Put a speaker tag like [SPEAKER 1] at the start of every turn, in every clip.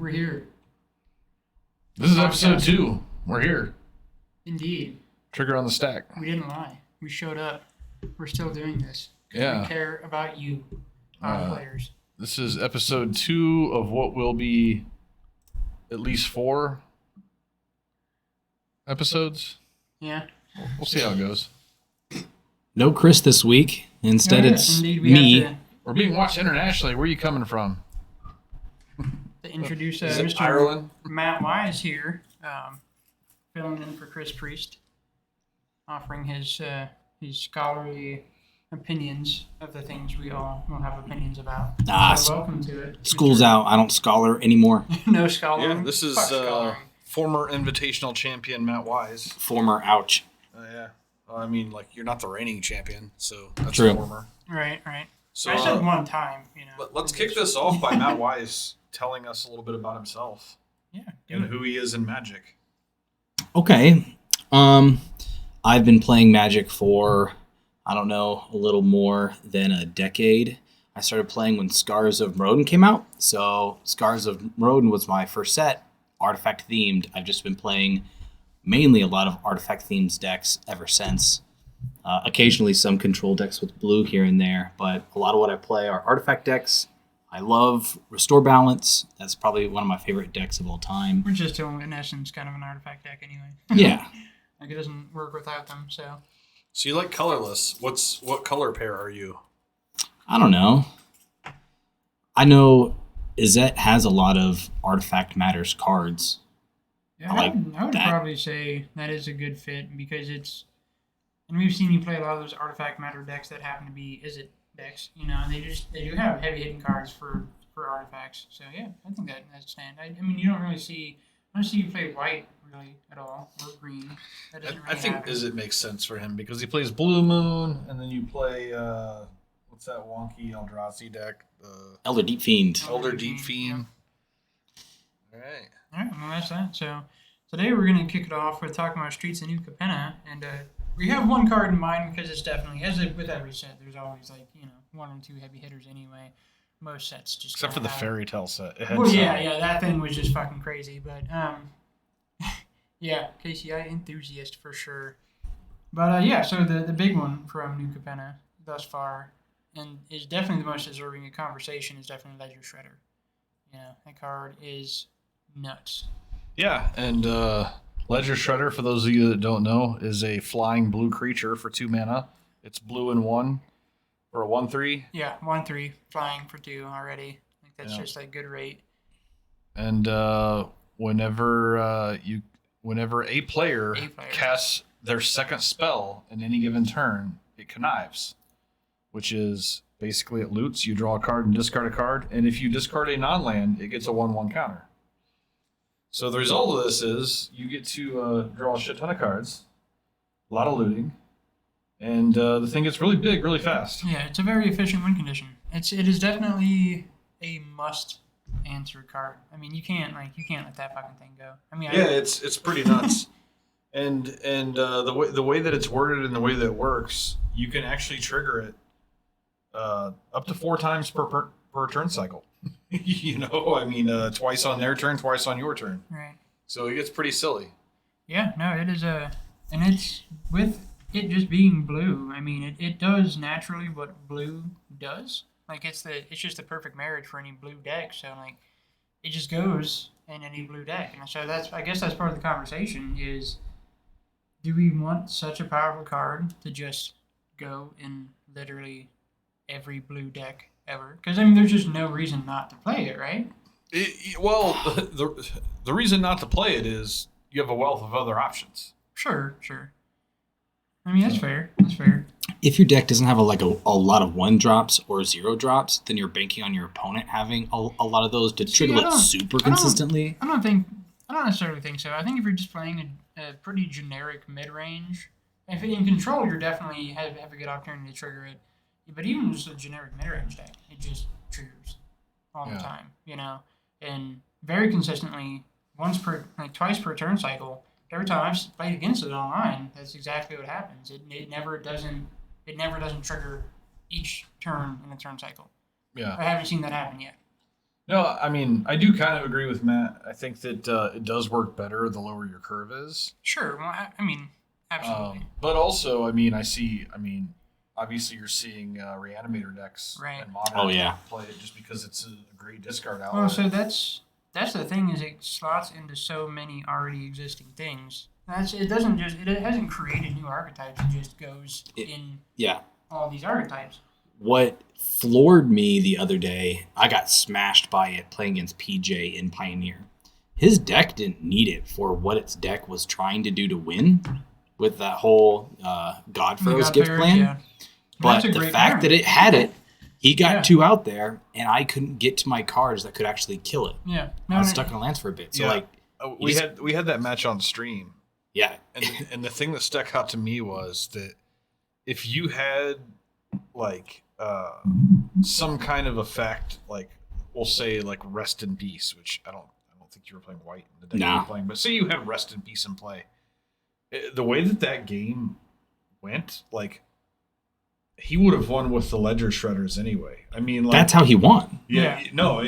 [SPEAKER 1] We're here.
[SPEAKER 2] This is episode 2. We're here.
[SPEAKER 1] Indeed.
[SPEAKER 2] Trigger on the stack.
[SPEAKER 1] We didn't lie. We showed up. We're still doing this.
[SPEAKER 2] Yeah.
[SPEAKER 1] We care about you, our players.
[SPEAKER 2] This is episode 2 of what will be at least 4 episodes.
[SPEAKER 1] Yeah.
[SPEAKER 2] We'll see how it goes.
[SPEAKER 3] No Chris this week. Instead, it's me.
[SPEAKER 2] We're being watched internationally. Where are you coming from?
[SPEAKER 1] To introduce
[SPEAKER 2] Is it
[SPEAKER 1] Mr.
[SPEAKER 2] Ireland?
[SPEAKER 1] Matt Wise here, filling in for Chris Priest, offering his scholarly opinions of the things we all will have opinions about. So welcome to it.
[SPEAKER 3] School's out. I don't scholar anymore.
[SPEAKER 1] No scholar.
[SPEAKER 2] Yeah, this is former invitational champion Matt Wise.
[SPEAKER 3] Former ouch.
[SPEAKER 2] Yeah. I mean, like, you're not the reigning champion, so that's
[SPEAKER 3] True.
[SPEAKER 2] Former.
[SPEAKER 1] Right.
[SPEAKER 2] So
[SPEAKER 1] I said one time,
[SPEAKER 2] Let's kick this off by Matt Wise telling us a little bit about himself.
[SPEAKER 1] Yeah.
[SPEAKER 2] And who he is in Magic.
[SPEAKER 3] Okay. I've been playing Magic for, I don't know, a little more than a decade. I started playing when Scars of Mrodin came out. So Scars of Mrodin was my first set, artifact themed. I've just been playing mainly a lot of artifact themed decks ever since. Occasionally some control decks with blue here and there, but a lot of what I play are artifact decks. I love Restore Balance. That's probably one of my favorite decks of all time.
[SPEAKER 1] Which is still, in essence, kind of an artifact deck anyway.
[SPEAKER 3] Yeah.
[SPEAKER 1] Like, it doesn't work without them, so.
[SPEAKER 2] So you like colorless. What color pair are you?
[SPEAKER 3] I don't know. I know Izzet has a lot of Artifact Matters cards.
[SPEAKER 1] Yeah, I would probably say that is a good fit because it's... And we've seen you play a lot of those Artifact Matter decks that happen to be Izzet decks, and they do have heavy hitting cards for artifacts. So yeah, I think that's stand. I mean, you don't see you play white really at all or green. That doesn't really
[SPEAKER 2] I think
[SPEAKER 1] happen.
[SPEAKER 2] Izzet makes sense for him because he plays Blue Moon, and then you play what's that wonky Eldrazi deck?
[SPEAKER 3] Elder Deep Fiend.
[SPEAKER 2] Elder Deep Fiend.
[SPEAKER 1] Yeah. All right, well that's that. So today we're gonna kick it off with talking about Streets of New Capenna, and we have one card in mind because it's definitely, with every set, there's always one or two heavy hitters anyway. Most sets just
[SPEAKER 2] Except for the Fairy Tale set.
[SPEAKER 1] Yeah, that thing was just fucking crazy. But yeah, KCI enthusiast for sure. But so the big one from New Capenna thus far, and is definitely the most deserving of conversation, is definitely Ledger Shredder. That card is nuts.
[SPEAKER 2] Yeah, and Ledger Shredder, for those of you that don't know, is a flying blue creature for 2 mana. It's blue and 1 for a 1/3.
[SPEAKER 1] Yeah, 1/3 flying for 2 already. I think that's just a good rate.
[SPEAKER 2] And whenever a player casts their second spell in any given turn, it connives, which is basically it loots. You draw a card and discard a card, and if you discard a non-land, it gets a 1/1 counter. So the result of this is you get to draw a shit ton of cards, a lot of looting, and the thing gets really big, really fast.
[SPEAKER 1] Yeah, it's a very efficient win condition. It is definitely a must answer card. I mean, you can't let that fucking thing go. I mean,
[SPEAKER 2] it's pretty nuts. and the way that it's worded and the way that it works, you can actually trigger it up to 4 times per turn cycle. Twice on their turn, twice on your turn.
[SPEAKER 1] Right.
[SPEAKER 2] So it gets pretty silly.
[SPEAKER 1] Yeah, no, it is and it's with it just being blue. I mean, it does naturally what blue does. Like it's just the perfect marriage for any blue deck. So like, it just goes in any blue deck. And so I guess that's part of the conversation is, do we want such a powerful card to just go in literally every blue deck ever? Because I mean, there's just no reason not to play it, right?
[SPEAKER 2] The reason not to play it is you have a wealth of other options.
[SPEAKER 1] Sure. I mean, that's fair.
[SPEAKER 3] If your deck doesn't have a lot of 1-drops or 0-drops, then you're banking on your opponent having a lot of those to trigger it super consistently.
[SPEAKER 1] I don't necessarily think so. I think if you're just playing a pretty generic mid-range, if in control, you're definitely have a good opportunity to trigger it. But even just a generic mid-range deck, it just triggers all the time, and very consistently, twice per turn cycle. Every time I've played against it online, that's exactly what happens. It never doesn't trigger each turn in a turn cycle.
[SPEAKER 2] Yeah,
[SPEAKER 1] I haven't seen that happen yet.
[SPEAKER 2] No, I mean, I do kind of agree with Matt. I think that it does work better the lower your curve is.
[SPEAKER 1] Sure. Well, I mean, absolutely.
[SPEAKER 2] But also, I mean, obviously you're seeing reanimator decks
[SPEAKER 1] Right.
[SPEAKER 2] and modern
[SPEAKER 3] Oh, yeah.
[SPEAKER 2] play it just because it's a great discard outlet.
[SPEAKER 1] Well, so that's the thing is it slots into so many already existing things. It hasn't created new archetypes. It just goes in all these archetypes.
[SPEAKER 3] What floored me the other day, I got smashed by it playing against PJ in Pioneer. His deck didn't need it for what its deck was trying to do to win with that whole Godfrow's gift plan.
[SPEAKER 1] Yeah.
[SPEAKER 3] But the fact that it had it, he got 2 out there, and I couldn't get to my cards that could actually kill it.
[SPEAKER 1] Yeah.
[SPEAKER 3] I was stuck in a lance for a bit. So
[SPEAKER 2] we had that match on stream.
[SPEAKER 3] Yeah.
[SPEAKER 2] And the thing that stuck out to me was that if you had like some kind of effect, like we'll say like Rest in Peace, which I don't think you were playing white in the deck you were playing, but say you had Rest in Peace in play. The way that game went, like he would have won with the Ledger Shredders anyway. I mean, like,
[SPEAKER 3] that's how he won.
[SPEAKER 2] Yeah. No,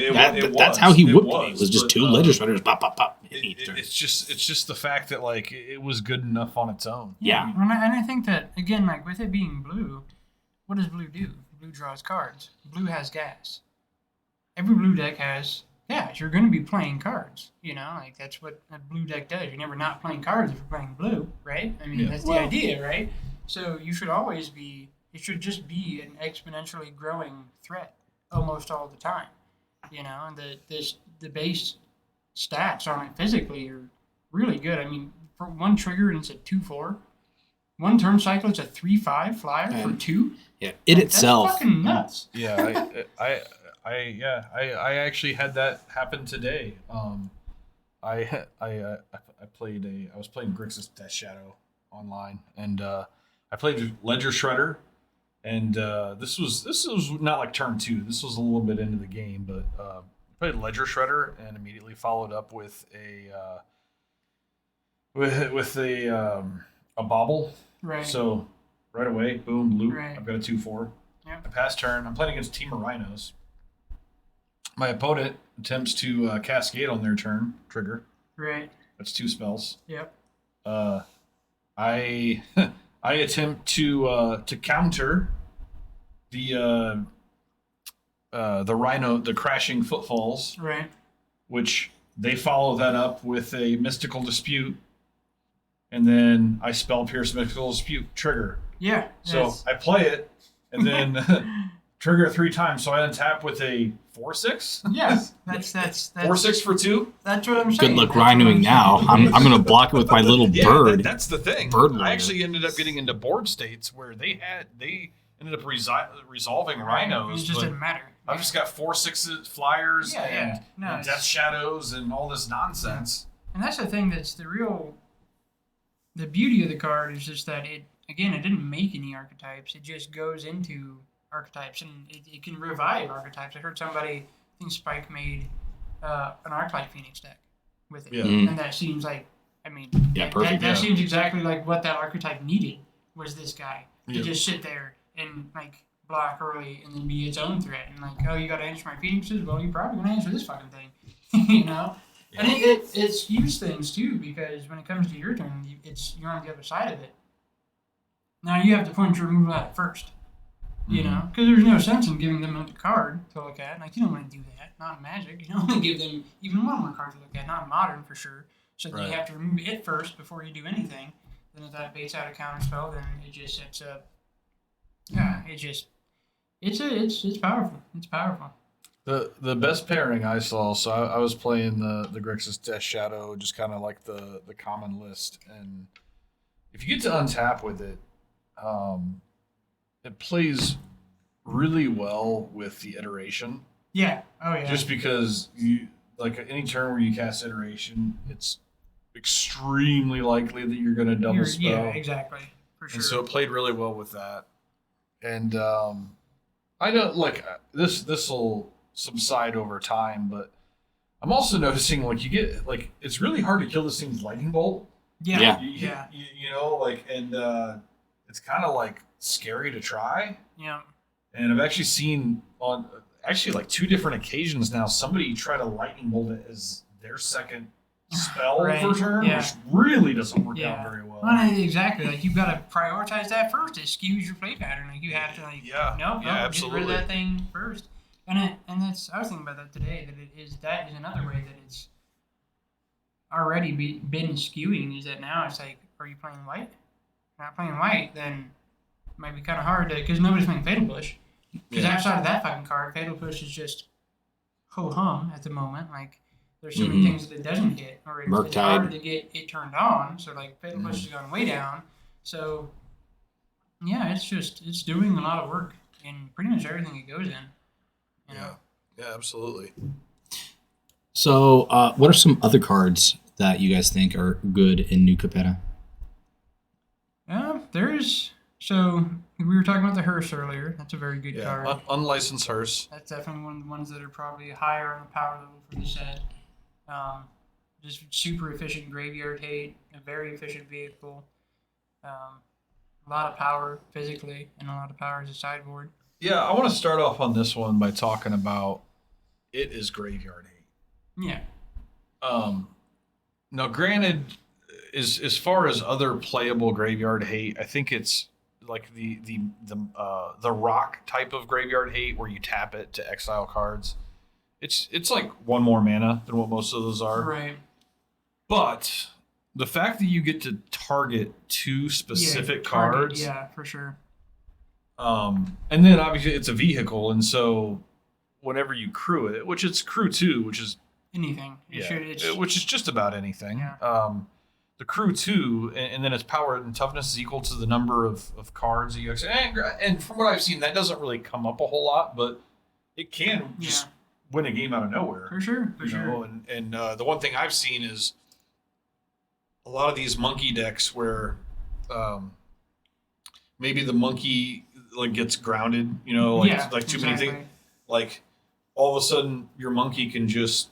[SPEAKER 3] that's how he whooped me. It was just 2 Ledger Shredders, pop, pop, pop.
[SPEAKER 2] It's just the fact that like it was good enough on its own.
[SPEAKER 3] Yeah.
[SPEAKER 1] And I think that again, like with it being blue, what does blue do? Blue draws cards. Blue has gas. Every blue deck has gas. You're going to be playing cards. You know, like that's what a blue deck does. You're never not playing cards if you're playing blue, right? I mean, that's the idea, right? So you should always be. It should just be an exponentially growing threat almost all the time. You know, and the base stats on it physically are really good. I mean, for one trigger and it's a 2/4. One turn cycle, it's a 3/5 flyer for 2.
[SPEAKER 3] Yeah, itself.
[SPEAKER 1] That's fucking nuts.
[SPEAKER 2] Yeah, I actually had that happen today. I was playing Grixis Death Shadow online, and I played Ledger Shredder, and this was not like turn 2. This was a little bit into the game, but played Ledger Shredder and immediately followed up with a bobble.
[SPEAKER 1] Right.
[SPEAKER 2] So right away, boom, loop.
[SPEAKER 1] Right.
[SPEAKER 2] I've got a 2/4.
[SPEAKER 1] Yep.
[SPEAKER 2] I pass turn. I'm playing against a team of Rhinos. My opponent attempts to cascade on their turn. Trigger.
[SPEAKER 1] Right.
[SPEAKER 2] That's 2 spells.
[SPEAKER 1] Yep.
[SPEAKER 2] I attempt to counter the Rhino, the crashing footfalls.
[SPEAKER 1] Right.
[SPEAKER 2] Which they follow that up with a Mystical Dispute. And then I spell Pierce Mystical Dispute, trigger.
[SPEAKER 1] Yeah.
[SPEAKER 2] So I play it, and then trigger 3 times. So I untap with a 4/6.
[SPEAKER 1] Yes, that's
[SPEAKER 2] 4/6 for 2.
[SPEAKER 1] That's what I'm saying.
[SPEAKER 3] Good luck rhinoing now. I'm gonna block it with my little bird.
[SPEAKER 2] That's the thing.
[SPEAKER 3] Bird
[SPEAKER 2] I actually ended up getting into board states where they ended up resolving rhinos.
[SPEAKER 1] It just didn't matter.
[SPEAKER 2] I've just got 4/6 flyers and
[SPEAKER 1] No,
[SPEAKER 2] Death Shadows and all this nonsense.
[SPEAKER 1] And that's the thing that's the beauty of the card is just that it didn't make any archetypes. It just goes into archetypes, and it can revive archetypes. I heard somebody, I think Spike made an Archetype Phoenix deck with it.
[SPEAKER 2] Yeah.
[SPEAKER 1] And that seems like, I mean,
[SPEAKER 3] perfect.
[SPEAKER 1] That seems exactly like what that archetype needed was this guy to
[SPEAKER 2] Yeah.
[SPEAKER 1] just sit there and like block early and then be its own threat. And like, oh, you got to answer my Phoenixes? Well, you're probably going to answer this fucking thing, you know?
[SPEAKER 2] Yeah.
[SPEAKER 1] And it skews things too, because when it comes to your turn, you're on the other side of it. Now you have to point your removal at it first, you know, because there's no sense in giving them a card to look at. Like, you don't want to do that, not in Magic. You don't want to give them even one more card to look at, not in Modern for sure. So then you have to remove it first before you do anything. Then if that baits out a counter spell, then it just sets up. Yeah, it's powerful. It's powerful.
[SPEAKER 2] The best pairing I saw, so I was playing the Grixis Death Shadow, just kind of like the common list, and if you get to untap with it, it plays really well with the iteration.
[SPEAKER 1] Yeah. Oh yeah.
[SPEAKER 2] Just because you like any turn where you cast iteration, it's extremely likely that you're going to double spell.
[SPEAKER 1] Yeah, exactly. For sure.
[SPEAKER 2] And so it played really well with that. And I know like this will subside over time, but I'm also noticing like you get like it's really hard to kill this thing's lightning bolt.
[SPEAKER 1] Yeah.
[SPEAKER 2] You know, like, and it's kind of like scary to try.
[SPEAKER 1] Yeah.
[SPEAKER 2] And I've actually seen actually like 2 different occasions now, somebody tried to lightning bolt it as their second spell for turn, which really doesn't work out very well.
[SPEAKER 1] Exactly. Like, you've got to prioritize that first. It skews your play pattern. Like, you have to, like, get rid of that thing first. And that's, I was thinking about that today, that is another way that it's already been skewing, is that now it's like, are you playing white? If you're not playing white, then it might be kind of hard to, because nobody's playing Fatal Push. Because outside of that fucking card, Fatal Push is just ho-hum at the moment. Like, there's so many things that it doesn't hit, or it's hard to get it turned on. So, like, Fatal Push has gone way down. So, yeah, it's doing a lot of work in pretty much everything it goes in. You know?
[SPEAKER 2] Yeah, absolutely.
[SPEAKER 3] So, what are some other cards that you guys think are good in New Capenna?
[SPEAKER 1] So we were talking about the hearse earlier. That's a very good card.
[SPEAKER 2] Unlicensed hearse.
[SPEAKER 1] That's definitely one of the ones that are probably higher on the power level for the set. Just super efficient graveyard hate, a very efficient vehicle, a lot of power physically, and a lot of power as a sideboard.
[SPEAKER 2] Yeah, I want to start off on this one by talking about it is graveyard hate.
[SPEAKER 1] Yeah.
[SPEAKER 2] Now, granted, as far as other playable graveyard hate, I think it's like the rock type of graveyard hate where you tap it to exile cards. It's like 1 more mana than what most of those are.
[SPEAKER 1] Right.
[SPEAKER 2] But the fact that you get to target 2 specific cards.
[SPEAKER 1] Yeah, for sure.
[SPEAKER 2] And then obviously it's a vehicle, and so whenever you crew it, which it's crew 2, which is
[SPEAKER 1] anything.
[SPEAKER 2] Which is just about anything.
[SPEAKER 1] Yeah.
[SPEAKER 2] The crew 2, and then its power and toughness is equal to the number of cards that you exile. And from what I've seen, that doesn't really come up a whole lot, but it can just win a game out of nowhere.
[SPEAKER 1] For sure.
[SPEAKER 2] And the one thing I've seen is a lot of these monkey decks where maybe the monkey like gets grounded, like too many things. Like all of a sudden your monkey can just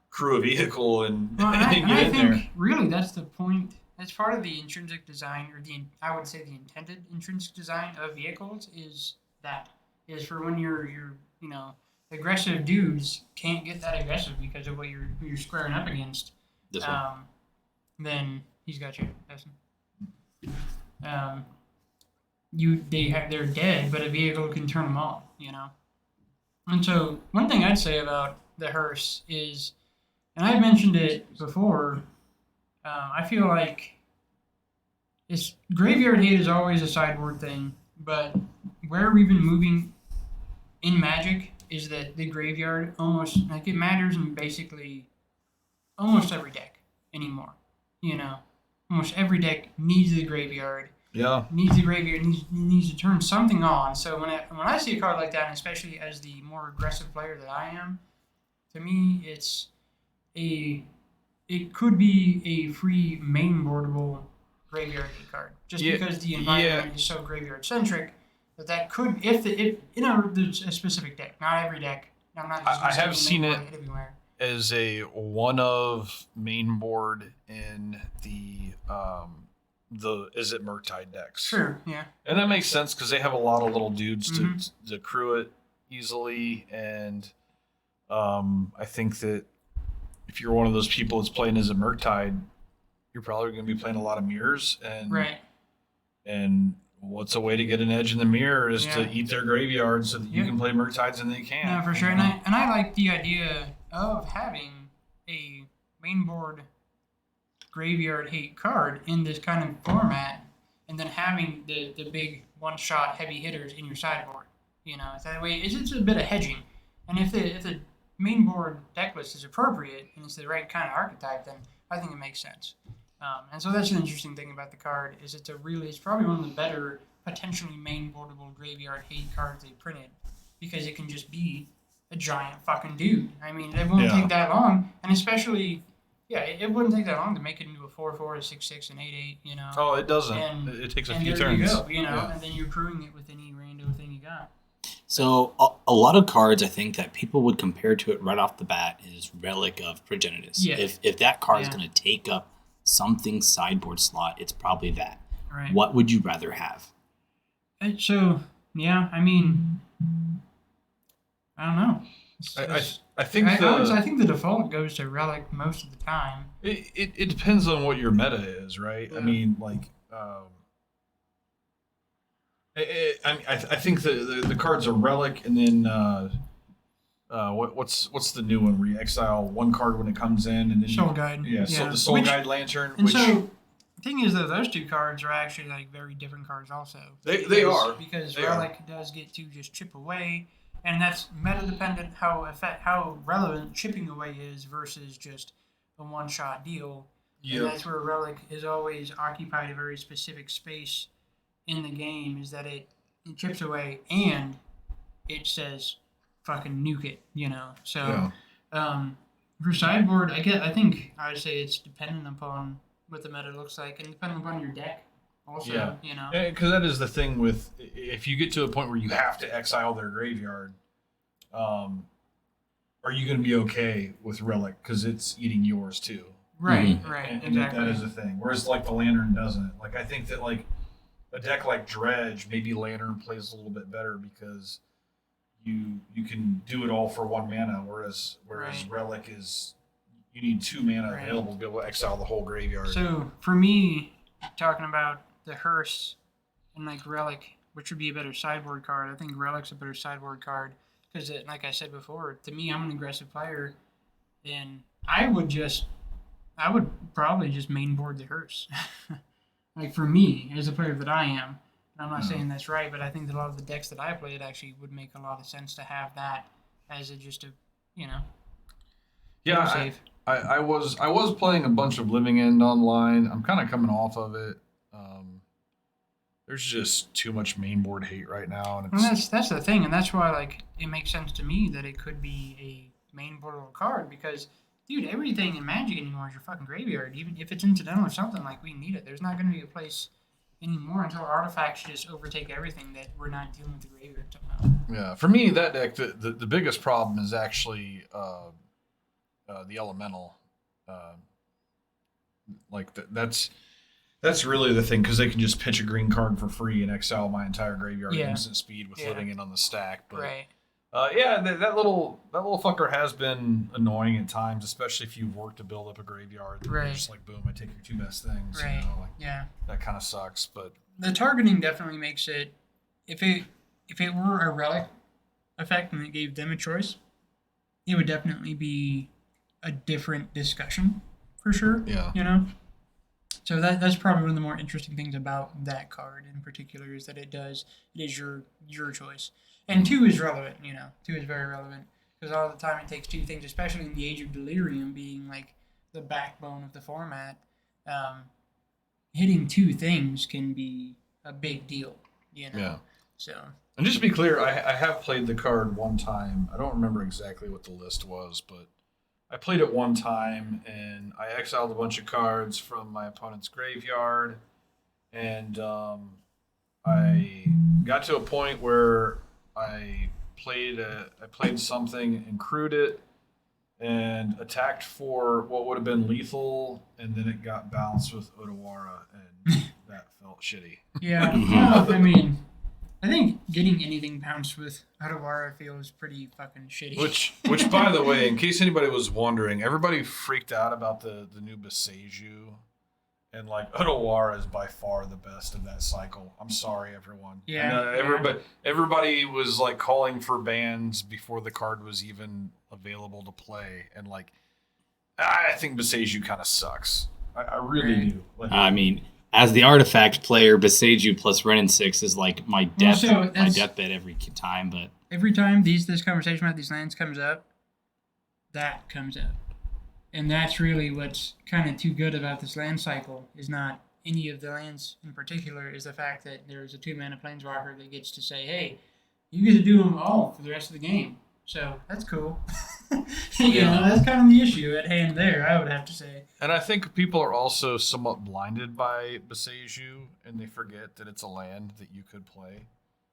[SPEAKER 2] crew a vehicle and get in there. I think
[SPEAKER 1] really that's the point. That's part of the intrinsic design, or I would say the intended intrinsic design of vehicles is for when you're aggressive dudes can't get that aggressive because of what you're squaring up against. Then he's got you. They're dead, but a vehicle can turn them off. And so one thing I'd say about the hearse is, and I've mentioned it before, I feel like graveyard hate is always a sideboard thing, but where we've been moving in Magic is that the graveyard it matters in basically almost every deck anymore. Almost every deck needs the graveyard.
[SPEAKER 2] Yeah.
[SPEAKER 1] Needs to turn something on. So when I see a card like that, and especially as the more aggressive player that I am, to me it could be a free main boardable graveyard hate card. Just because the environment is so graveyard centric that could if there's a specific deck, not every deck.
[SPEAKER 2] I have seen it everywhere. As a one of main board in the is it Murktide decks.
[SPEAKER 1] Sure, yeah.
[SPEAKER 2] And that makes sense because they have a lot of little dudes to crew it easily, and I think that if you're one of those people that's playing as a Murktide, you're probably going to be playing a lot of mirrors, and what's a way to get an edge in the mirror is to eat their graveyard so that you can play Murktides and they can't.
[SPEAKER 1] Yeah, for sure. And I like the idea of having a main board graveyard hate card in this kind of format, and then having the big one-shot heavy hitters in your sideboard. That way it's a bit of hedging. And if the main board deck list is appropriate and it's the right kind of archetype, then I think it makes sense. And so that's an interesting thing about the card is it's probably one of the better potentially main boardable graveyard hate cards they printed, because it can just be a giant fucking dude. I mean, it won't take that long, and especially, it wouldn't take that long to make it into a 4/4, a 6/6, an 8/8.
[SPEAKER 2] Oh, it doesn't. It takes a few turns.
[SPEAKER 1] And there you go. And then you're crewing it with any rando thing you got.
[SPEAKER 3] So a lot of cards, I think, that people would compare to it right off the bat is Relic of Progenitus.
[SPEAKER 1] Yeah.
[SPEAKER 3] If that card is going to take up something sideboard slot, it's probably that.
[SPEAKER 1] Right.
[SPEAKER 3] What would you rather have?
[SPEAKER 1] So, I mean, I don't know.
[SPEAKER 2] I think
[SPEAKER 1] I think the default goes to Relic most of the time.
[SPEAKER 2] It depends on what your meta is, right? Yeah. I mean, like, I think the cards are Relic, and then what's the new one where you exile one card when it comes in, and then
[SPEAKER 1] Soul Guide.
[SPEAKER 2] Yeah, so the Soul Guide Lantern.
[SPEAKER 1] And so the thing is, though, those two cards are actually like very different cards, also.
[SPEAKER 2] They are
[SPEAKER 1] because Relic does get to just chip away. And that's meta-dependent how relevant chipping away is versus just a one-shot deal. Yep. And that's where Relic is always occupied a very specific space in the game, is that it chips away and it says fucking nuke it, you know. So for sideboard, I think I would say it's dependent upon what the meta looks like and depending upon your deck. Also, you know,
[SPEAKER 2] because that is the thing with if you get to a point where you have to exile their graveyard, are you going to be okay with Relic because it's eating yours too?
[SPEAKER 1] Right,
[SPEAKER 2] and
[SPEAKER 1] exactly.
[SPEAKER 2] That is the thing. Whereas like the Lantern doesn't. Like I think that like a deck like Dredge, maybe Lantern plays a little bit better because you can do it all for 1 mana, whereas Relic is you need 2 mana available to be able to exile the whole graveyard.
[SPEAKER 1] So for me, talking about the Hearse and like Relic, which would be a better sideboard card. I think Relic's a better sideboard card because, like I said before, to me, I'm an aggressive player, and I would probably just mainboard the Hearse. Like for me, as a player that I am, and I'm not saying that's right, but I think that a lot of the decks that I played actually would make a lot of sense to have that as safe.
[SPEAKER 2] I was playing a bunch of Living End online. I'm kind of coming off of it. There's just too much mainboard hate right now, and
[SPEAKER 1] that's the thing, and that's why like it makes sense to me that it could be a mainboardable card because, dude, everything in Magic anymore is your fucking graveyard. Even if it's incidental or something, like we need it. There's not going to be a place anymore until artifacts just overtake everything that we're not dealing with the graveyard somehow.
[SPEAKER 2] Yeah, for me, that deck, the biggest problem is actually the Elemental. That's really the thing because they can just pitch a green card for free and exile my entire graveyard at instant speed with Living End on the stack. But that little fucker has been annoying at times, especially if you've worked to build up a graveyard. You're just like, boom, I take your 2 best things.
[SPEAKER 1] Right.
[SPEAKER 2] You know, that kind of sucks. But
[SPEAKER 1] the targeting definitely makes it. If it were a Relic effect and it gave them a choice, it would definitely be a different discussion for sure.
[SPEAKER 2] Yeah.
[SPEAKER 1] You know. So that's probably one of the more interesting things about that card in particular is that it is your choice. And 2 is relevant, you know. 2 is very relevant because all the time it takes 2 things, especially in the Age of Delirium being like the backbone of the format. Hitting 2 things can be a big deal, you know.
[SPEAKER 2] Yeah.
[SPEAKER 1] So.
[SPEAKER 2] And just to be clear, I have played the card one time. I don't remember exactly what the list was, but I played it one time, and I exiled a bunch of cards from my opponent's graveyard, and I got to a point where I played something and crewed it, and attacked for what would have been lethal, and then it got bounced with Otawara, and that felt shitty.
[SPEAKER 1] Yeah, well, I mean, I think getting anything bounced with Otawara feels pretty fucking shitty.
[SPEAKER 2] Which, by the way, in case anybody was wondering, everybody freaked out about the new Beseju. And like Otawara is by far the best of that cycle. I'm sorry, everyone.
[SPEAKER 1] Yeah.
[SPEAKER 2] Everybody was like calling for bans before the card was even available to play, and like I think Beseju kind of sucks. I really do. Like,
[SPEAKER 3] I mean, as the artifact player, Beseju plus Renin 6 is like my deathbed every time. But
[SPEAKER 1] every time this conversation about these lands comes up, that comes up. And that's really what's kind of too good about this land cycle is not any of the lands in particular, is the fact that there's a 2-mana planeswalker that gets to say, hey, you get to do them all for the rest of the game. So that's cool. You know, that's kind of the issue at hand there, I would have to say.
[SPEAKER 2] And I think people are also somewhat blinded by Beseju, and they forget that it's a land that you could play.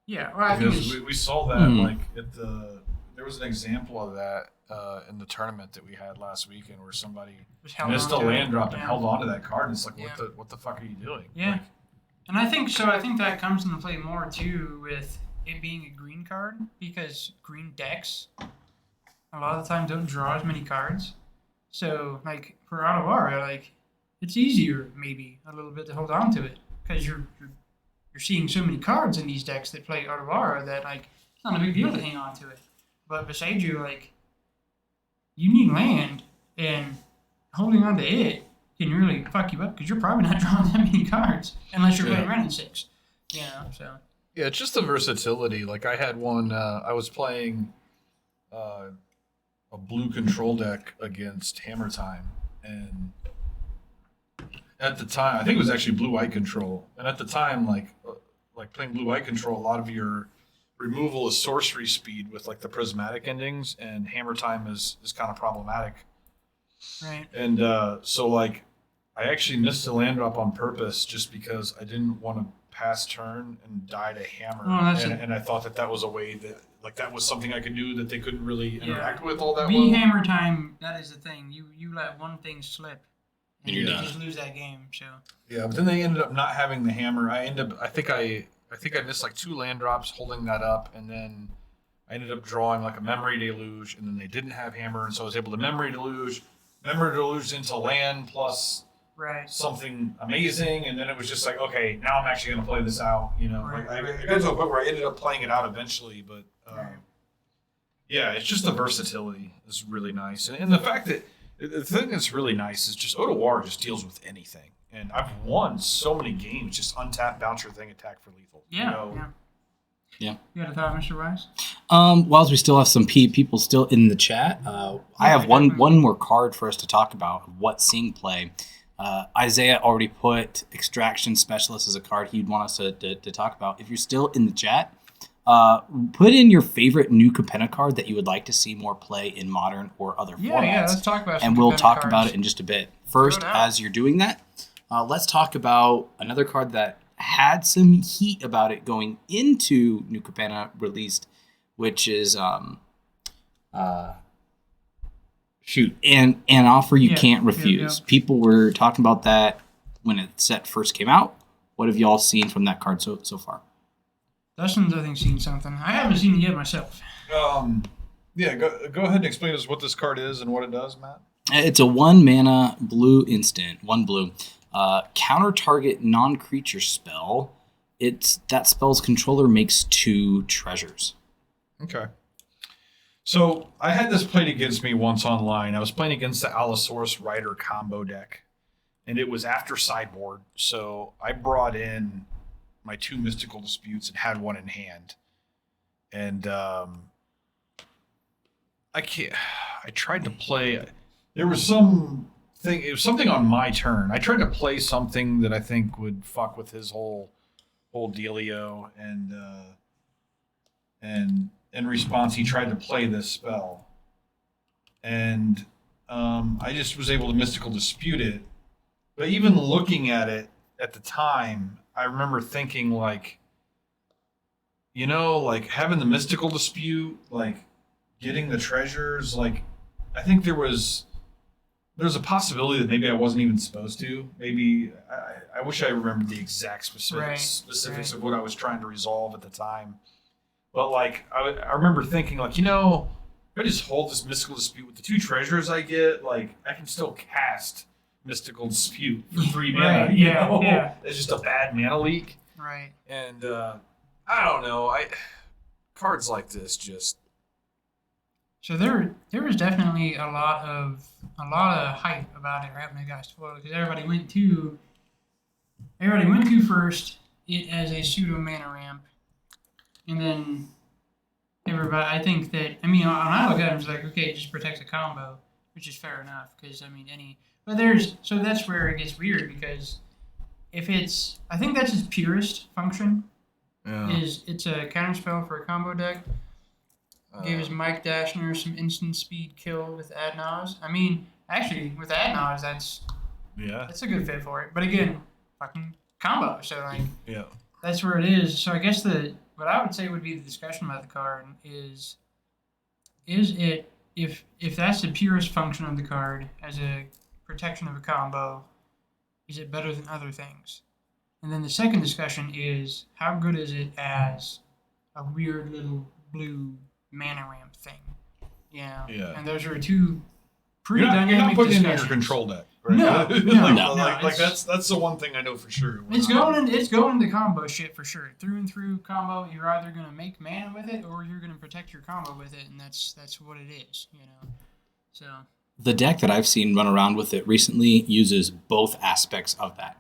[SPEAKER 1] Yeah, well,
[SPEAKER 2] because we saw that like there was an example of that in the tournament that we had last weekend where somebody missed a land drop and held on to that card, and it's like, what the fuck are you doing?
[SPEAKER 1] Yeah.
[SPEAKER 2] Like,
[SPEAKER 1] and I think that comes into play more too with it being a green card because green decks a lot of the time don't draw as many cards. So like for Otawara, like it's easier maybe a little bit to hold on to it because you're seeing so many cards in these decks that play Otawara that like it's not a big deal to hang on to it. But beside you, like you need land, and holding on to it can really fuck you up because you're probably not drawing that many cards unless you're playing around in 6. You know, so.
[SPEAKER 2] Yeah, it's just the versatility. Like I had one. I was playing a blue control deck against Hammer Time, and at the time, I think it was actually blue-white control. And at the time, like playing blue-white control, a lot of your removal is sorcery speed with like the prismatic endings, and Hammer Time is kind of problematic.
[SPEAKER 1] Right.
[SPEAKER 2] And so like I actually missed a land drop on purpose just because I didn't want to pass turn and die to Hammer. And I thought that was a way that like that was something I could do that they couldn't really interact with all that well.
[SPEAKER 1] Hammer Time, that is the thing. You let one thing slip and you just lose that game. So
[SPEAKER 2] yeah, but then they ended up not having the hammer. I think I missed like 2 land drops holding that up, and then I ended up drawing like a memory deluge, and then they didn't have hammer, and so I was able to memory deluge into land plus something amazing, and then it was just like, okay, now I'm actually going to play this out. You know, I got to a point where I ended up playing it out eventually, but yeah, it's just the versatility is really nice, and the fact that the thing that's really nice is just Otawara just deals with anything, and I've won so many games just untap, bounce your thing, attack for lethal.
[SPEAKER 1] Yeah,
[SPEAKER 2] you know?
[SPEAKER 3] Yeah.
[SPEAKER 1] You had a thought, Mr. Wise?
[SPEAKER 3] Whilst we still have some people still in the chat, I have one more card for us to talk about. What Sing play? Isaiah already put Extraction Specialist as a card he'd want us to talk about. If you're still in the chat, put in your favorite New Capenna card that you would like to see more play in Modern or other formats.
[SPEAKER 1] Yeah, let's talk about some
[SPEAKER 3] and we'll
[SPEAKER 1] Capenna
[SPEAKER 3] talk
[SPEAKER 1] cards.
[SPEAKER 3] about it in just a bit. First, as you're doing that, let's talk about another card that had some heat about it going into New Capenna released, which is an offer you can't refuse. Yeah. People were talking about that when it set first came out. What have y'all seen from that card so far?
[SPEAKER 1] Dustin's, I think, seen something. I haven't seen it yet myself.
[SPEAKER 2] Yeah, go ahead and explain to us what this card is and what it does, Matt.
[SPEAKER 3] It's a 1 mana blue instant, 1 blue. Counter target non-creature spell. That spell's controller makes 2 treasures.
[SPEAKER 2] Okay. So I had this played against me once online. I was playing against the Allosaurus Rider combo deck, and it was after sideboard. So I brought in my 2 Mystical Disputes and had 1 in hand. And I tried to play. There was something. It was something on my turn. I tried to play something that I think would fuck with his whole dealio, and in response, he tried to play this spell, and I just was able to Mystical Dispute it. But even looking at it at the time, I remember thinking like, you know, like having the Mystical Dispute, like getting the treasures, like I think there's a possibility that maybe I wasn't even supposed to. Maybe I wish I remembered the exact specifics of what I was trying to resolve at the time. But like I remember thinking like, you know, if I just hold this Mystical Dispute with the 2 treasures I get, like I can still cast Mystical Dispute for 3 mana. You know? Yeah. It's just a bad mana leak.
[SPEAKER 1] Right.
[SPEAKER 2] And I don't know. Cards like this just.
[SPEAKER 1] So there was definitely a lot of hype about it right when it got spoiled because everybody went to first it as a pseudo mana ramp, and then everybody. I think that when I look at it, it's like okay, it just protects a combo, which is fair enough because so that's where it gets weird because if it's I think that's its purest function is it's a counter spell for a combo deck. Gave us Mike Dashner some instant speed kill with Adnaz. Actually, with Adnaz, that's a good fit for it. But again, fucking combo. So that's where it is. So I guess what I would say would be the discussion about the card is it if that's the purest function of the card as a protection of a combo, is it better than other things? And then the second discussion is how good is it as a weird little blue mana ramp thing. Yeah. And those are two pretty
[SPEAKER 2] you're
[SPEAKER 1] dynamic
[SPEAKER 2] not putting in your
[SPEAKER 1] discussions.
[SPEAKER 2] control deck. Right?
[SPEAKER 1] No,
[SPEAKER 2] That's the one thing I know for sure.
[SPEAKER 1] It's going into combo shit for sure. Through and through combo, you're either gonna make mana with it or you're gonna protect your combo with it, and that's what it is, you know. So
[SPEAKER 3] the deck that I've seen run around with it recently uses both aspects of that.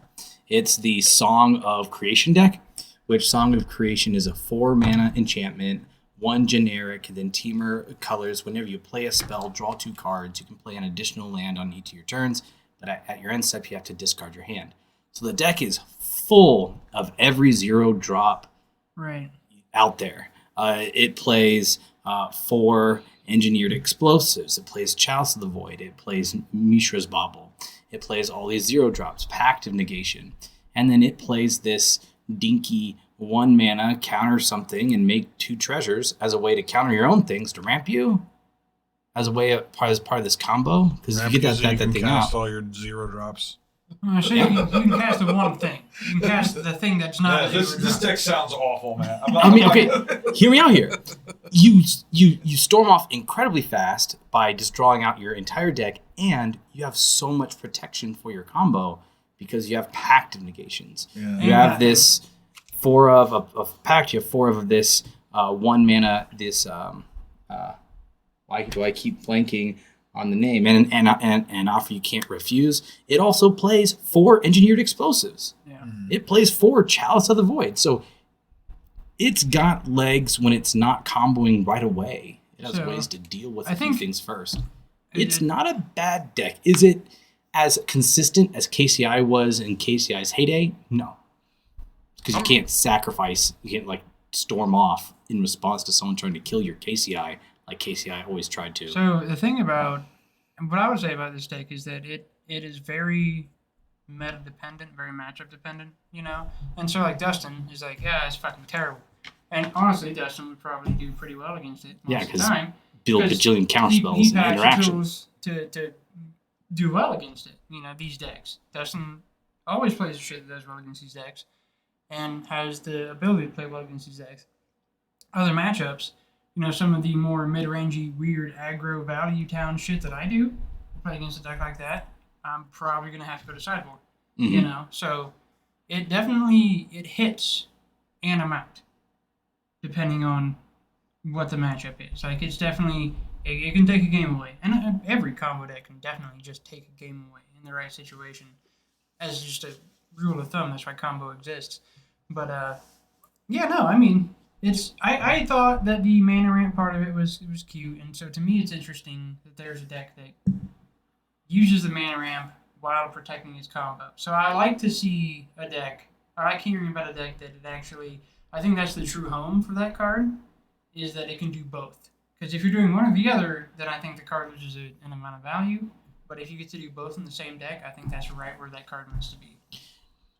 [SPEAKER 3] It's the Song of Creation deck, which Song of Creation is a 4-mana enchantment, 1 generic, and then Teamer colors. Whenever you play a spell, draw 2 cards. You can play an additional land on each of your turns, but at your end step, you have to discard your hand. So the deck is full of every 0-drop out there. It plays 4 Engineered Explosives. It plays Chalice of the Void. It plays Mishra's Bauble. It plays all these 0-drops, Pact of Negation. And then it plays this dinky 1 mana, counter something, and make 2 treasures as a way to counter your own things to ramp you as a way of, as part of this combo. Because if you get that thing
[SPEAKER 2] cast
[SPEAKER 3] out.
[SPEAKER 2] all your 0-drops.
[SPEAKER 1] So you can cast the one thing. You can cast the thing that's not.
[SPEAKER 2] This deck sounds awful, man.
[SPEAKER 3] Okay, hear me out here. You storm off incredibly fast by just drawing out your entire deck, and you have so much protection for your combo because you have Pact of Negations.
[SPEAKER 2] Yeah.
[SPEAKER 3] You have this 4 of Pact. You have 4 of this 1 mana. This why do I keep blanking on the name? And offer you can't refuse. It also plays 4 Engineered Explosives.
[SPEAKER 1] Yeah.
[SPEAKER 3] It plays 4 Chalice of the Void. So it's got legs when it's not comboing right away. It has ways to deal with a few things first. It's not a bad deck. Is it as consistent as KCI was in KCI's heyday? No. Because you can't sacrifice, you can't like storm off in response to someone trying to kill your KCI like KCI always tried to.
[SPEAKER 1] So the thing about, what I would say about this deck is that it is very meta dependent, very matchup dependent, you know? And so like Dustin is like, yeah, it's fucking terrible. And honestly, Dustin would probably do pretty well against it most of the time.
[SPEAKER 3] Build bajillion counterspells and interactions.
[SPEAKER 1] To do well against it, you know, these decks. Dustin always plays the shit that does well against these decks and has the ability to play well against these decks. Other matchups, you know, some of the more mid-rangey, weird aggro value town shit that I do, play against a deck like that, I'm probably going to have to go to sideboard, you know? So it definitely, it hits an amount, depending on what the matchup is. Like, it's definitely, it can take a game away. And every combo deck can definitely just take a game away in the right situation. As just a rule of thumb, that's why combo exists. But, yeah, no, I mean, I thought that the mana ramp part of it was cute, and so to me it's interesting that there's a deck that uses the mana ramp while protecting its combo. So I like to see a deck, I like hearing about a deck that it actually, I think that's the true home for that card, is that it can do both. Because if you're doing one or the other, then I think the card loses an amount of value, but if you get to do both in the same deck, I think that's right where that card wants to be.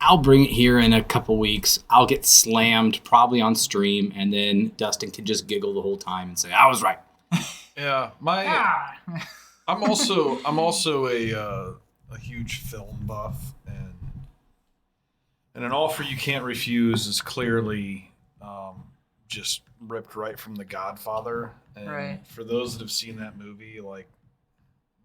[SPEAKER 3] I'll bring it here in a couple weeks. I'll get slammed probably on stream, and then Dustin can just giggle the whole time and say, "I was right."
[SPEAKER 2] Yeah, I'm also a huge film buff, and an offer you can't refuse is clearly just ripped right from The Godfather. And for those that have seen that movie, like,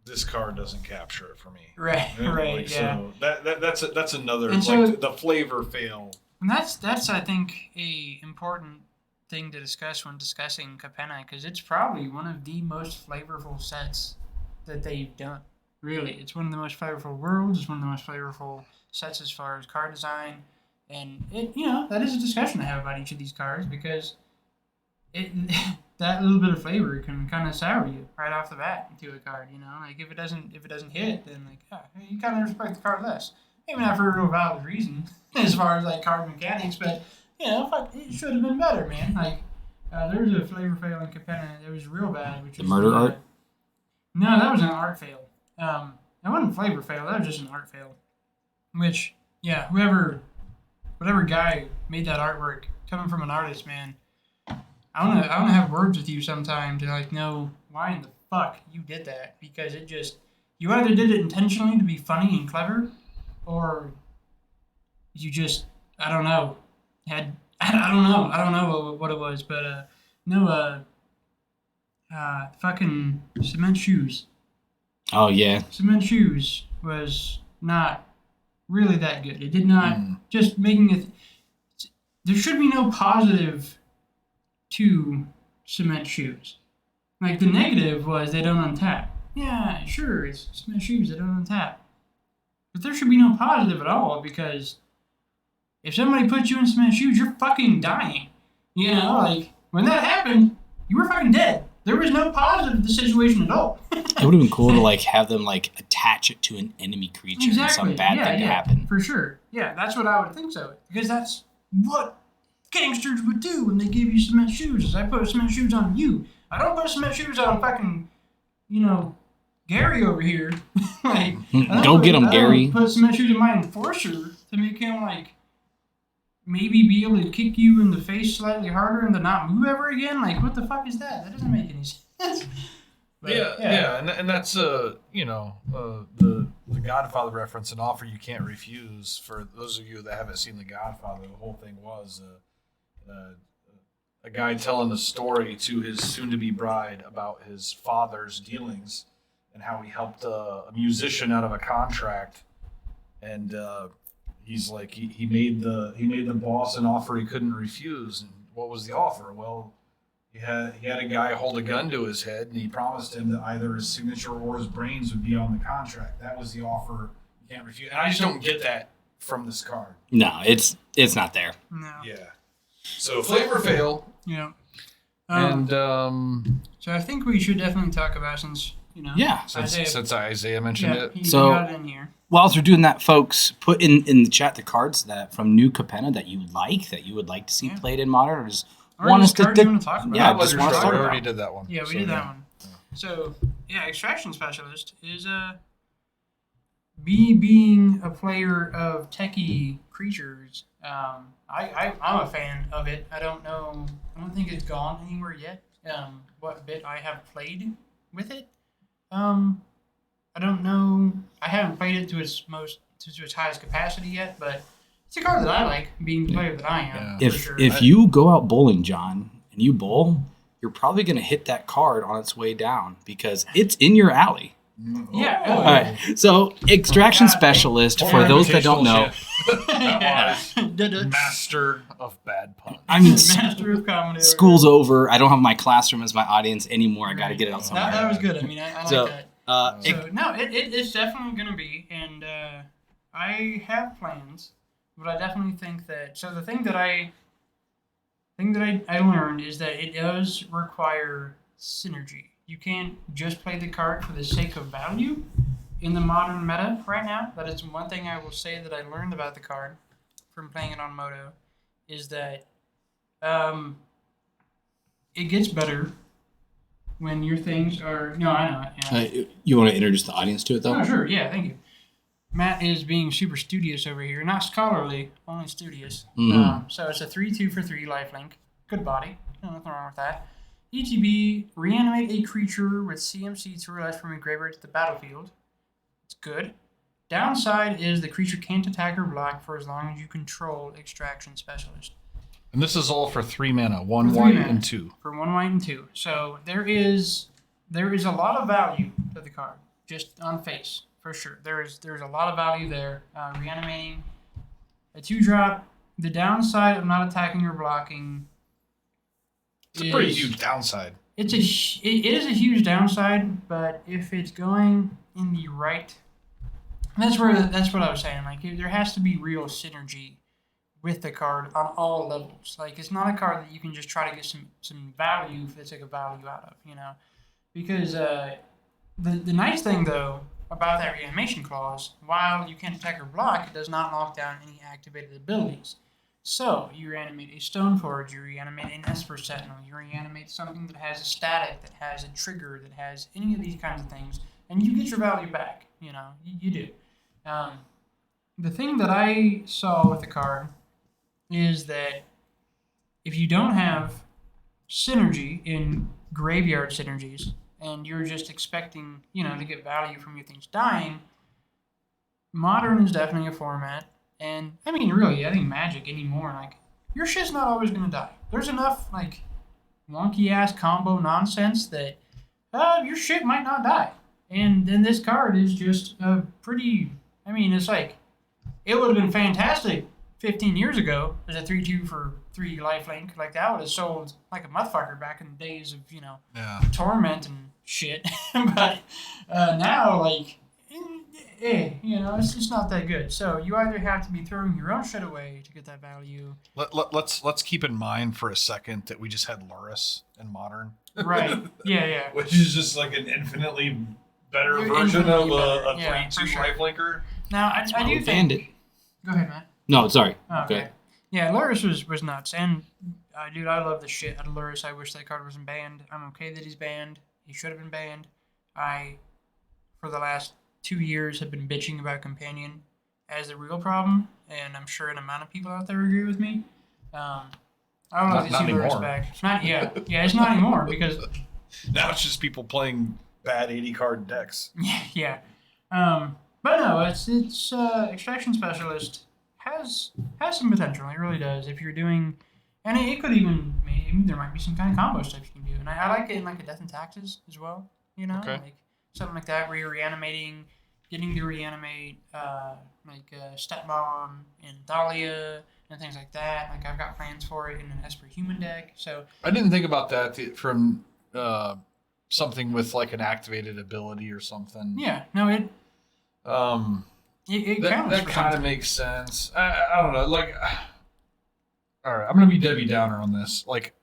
[SPEAKER 2] this card doesn't capture it for me.
[SPEAKER 1] Right,
[SPEAKER 2] like,
[SPEAKER 1] yeah.
[SPEAKER 2] So that's another,
[SPEAKER 1] and
[SPEAKER 2] like,
[SPEAKER 1] so,
[SPEAKER 2] the flavor fail.
[SPEAKER 1] And that's I think a important thing to discuss when discussing Capenna, because it's probably one of the most flavorful sets that they've done. Really, it's one of the most flavorful worlds. It's one of the most flavorful sets as far as card design, and it, you know, that is a discussion to have about each of these cards, because it that little bit of flavor can kind of sour you right off the bat into a card. You know, like if it doesn't hit, then like you kind of respect the card less. Maybe not for a real valid reason as far as like card mechanics, but you know, it should have been better, man. Like there was a flavor fail in Capenna that was real bad, which
[SPEAKER 3] the
[SPEAKER 1] was
[SPEAKER 3] murder art.
[SPEAKER 1] No, that was an art fail. That wasn't flavor fail. That was just an art fail. Which, yeah, whatever guy made that artwork, coming from an artist, man, I wanna have words with you sometime to like know why in the fuck you did that, because it just, you either did it intentionally to be funny and clever, or you just, I don't know, had I don't know. I don't know what it was, but no, fucking cement shoes.
[SPEAKER 3] Oh yeah.
[SPEAKER 1] Cement shoes was not really that good. It did not just making it. There should be no positive to cement shoes. Like the negative was they don't untap. Yeah, sure, it's cement shoes, they don't untap. But there should be no positive at all because if somebody puts you in cement shoes, you're fucking dying. You know, like when that happened, you were fucking dead. There was no positive to the situation at all.
[SPEAKER 3] It would have been cool to like have them like attach it to an enemy creature and some bad thing to happen.
[SPEAKER 1] For sure. Yeah, that's what I would think so. Because that's what gangsters would do when they give you cement shoes. Is I put cement shoes on you. I don't put cement shoes on fucking, Gary over here. Like,
[SPEAKER 3] Go get him, Gary.
[SPEAKER 1] Put cement shoes on my enforcer to make him like maybe be able to kick you in the face slightly harder and to not move ever again. Like, what the fuck is that? That doesn't make any sense. But,
[SPEAKER 2] and that's the Godfather reference, an offer you can't refuse. For those of you that haven't seen The Godfather, the whole thing was a guy telling the story to his soon-to-be bride about his father's dealings and how he helped a musician out of a contract, and he's like he made the boss an offer he couldn't refuse. And what was the offer? Well, he had a guy hold a gun to his head, and he promised him that either his signature or his brains would be on the contract. That was the offer you can't refuse. And I just don't get that from this card.
[SPEAKER 3] No, it's not there.
[SPEAKER 1] No.
[SPEAKER 2] Yeah. So flavor fail.
[SPEAKER 1] Yeah.
[SPEAKER 2] And
[SPEAKER 1] so I think we should definitely talk about since
[SPEAKER 2] since Isaiah mentioned it.
[SPEAKER 1] He
[SPEAKER 3] so
[SPEAKER 1] got it in here.
[SPEAKER 3] Whilst we're doing that, folks, put in the chat the cards that from New Capenna that you would like to see played in Modern, or just want us to
[SPEAKER 1] you want to talk about.
[SPEAKER 3] Yeah, just want to talk
[SPEAKER 2] We
[SPEAKER 3] about.
[SPEAKER 2] already did that one.
[SPEAKER 1] Yeah, we did that one. So Extraction Specialist is being a player of techie creatures. I'm a fan of it. I don't think it's gone anywhere yet. What bit I have played with it. I don't know. I haven't played it to its highest capacity yet, but it's a card that I like, being the player that I am.
[SPEAKER 3] Yeah.
[SPEAKER 1] For sure.
[SPEAKER 3] If you go out bowling, John, and you bowl, you're probably going to hit that card on its way down because it's in your alley.
[SPEAKER 1] Yeah.
[SPEAKER 3] All right. So, Extraction Specialist, for those that don't know.
[SPEAKER 2] Master of bad puns.
[SPEAKER 3] I mean,
[SPEAKER 1] Master of comedy.
[SPEAKER 3] School's over. I don't have my classroom as my audience anymore. I got to get it out somewhere.
[SPEAKER 1] That was good. I mean, I
[SPEAKER 3] So,
[SPEAKER 1] like that. It's definitely going to be, and I have plans, but I definitely think that. So the thing that I learned is that it does require synergy. You can't just play the card for the sake of value in the modern meta right now. That is one thing I will say that I learned about the card from playing it on Moto, is that it gets better when your things are... No, I know it. Yeah.
[SPEAKER 3] You want to introduce the audience to it, though?
[SPEAKER 1] Oh, sure. Yeah, thank you. Matt is being super studious over here. Not scholarly, only studious.
[SPEAKER 3] Mm-hmm.
[SPEAKER 1] So it's a 3/2 for 3 lifelink. Good body. Nothing wrong with that. ETB, reanimate a creature with CMC to realize from a graveyard to the battlefield. It's good. Downside is the creature can't attack or block for as long as you control Extraction Specialist.
[SPEAKER 2] And this is all for 3 mana, 1 white and 2.
[SPEAKER 1] For 1 white and 2. So there is a lot of value to the card, just on face, for sure. There's a lot of value there. Reanimating a 2-drop. The downside of not attacking or blocking.
[SPEAKER 2] It's a pretty huge downside.
[SPEAKER 1] It is a huge downside, but if it's going in the right, that's what I was saying. Like there has to be real synergy with the card on all levels. Like it's not a card that you can just try to get some value for the sake of value out of, because the nice thing though about that reanimation clause, while you can't attack or block, it does not lock down any activated abilities. So, you reanimate a Stoneforge, you reanimate an Esper Sentinel, you reanimate something that has a static, that has a trigger, that has any of these kinds of things, and you get your value back, you do. The thing that I saw with the card is that if you don't have synergy in graveyard synergies, and you're just expecting, to get value from your things dying, Modern is definitely a format. And, I mean, really, I think Magic anymore, like, your shit's not always gonna die. There's enough like wonky ass combo nonsense that your shit might not die. And then this card is just a pretty. I mean, it's like it would have been fantastic 15 years ago as a 3/2 for 3 lifelink. Like that would have sold like a motherfucker back in the days of Torment and shit. But now like. It's just not that good. So you either have to be throwing your own shit away to get that value.
[SPEAKER 2] Let's keep in mind for a second that we just had Luris in Modern.
[SPEAKER 1] Right. Yeah.
[SPEAKER 2] Which is just like an infinitely better version of a 3/2 lifelinker.
[SPEAKER 1] Now I do think. It. Go ahead, Matt.
[SPEAKER 3] No, sorry.
[SPEAKER 1] Oh, okay. Yeah, Luris was nuts, and dude, I love the shit out of Luris. I wish that card wasn't banned. I'm okay that he's banned. He should have been banned. For the last 2 years have been bitching about Companion as the real problem, and I'm sure an amount of people out there agree with me. I don't know if they see the respect. It's not anymore because
[SPEAKER 2] now it's just people playing bad 80 card decks.
[SPEAKER 1] Yeah. But no, it's Extraction Specialist has some potential. It really does. If you're doing, and it could even maybe there might be some kind of combo stuff you can do, and I like it in like a Death and Taxes as well.
[SPEAKER 2] Okay.
[SPEAKER 1] Like something like that where you're reanimating, getting to reanimate Step Bomb and Thalia and things like that. Like I've got plans for it in an Esper Human deck. So I
[SPEAKER 2] didn't think about that from something with like an activated ability or something.
[SPEAKER 1] Yeah, no, it
[SPEAKER 2] that kind of makes sense. I don't know. Like, all right, I'm gonna be Debbie Downer on this. Like,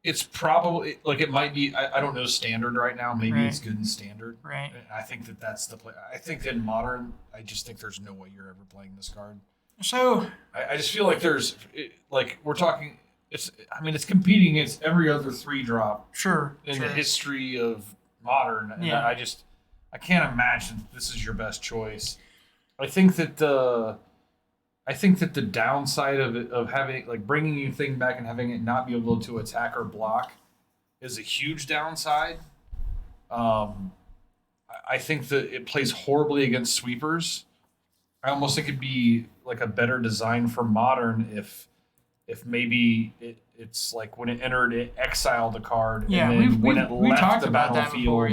[SPEAKER 2] it's probably like it might be. I don't know standard right now. Maybe it's good in standard.
[SPEAKER 1] Right.
[SPEAKER 2] I think that's the play. I think in modern, I just think there's no way you're ever playing this card.
[SPEAKER 1] So
[SPEAKER 2] I just feel like there's like we're talking. It's competing against every other 3-drop. In the history of modern, and I can't imagine this is your best choice. I think that the downside of it, of having like bringing your thing back and having it not be able to attack or block is a huge downside. I think that it plays horribly against sweepers. I almost think it'd be like a better design for modern if maybe it's like when it entered, it exiled the card, and then when it left the battlefield,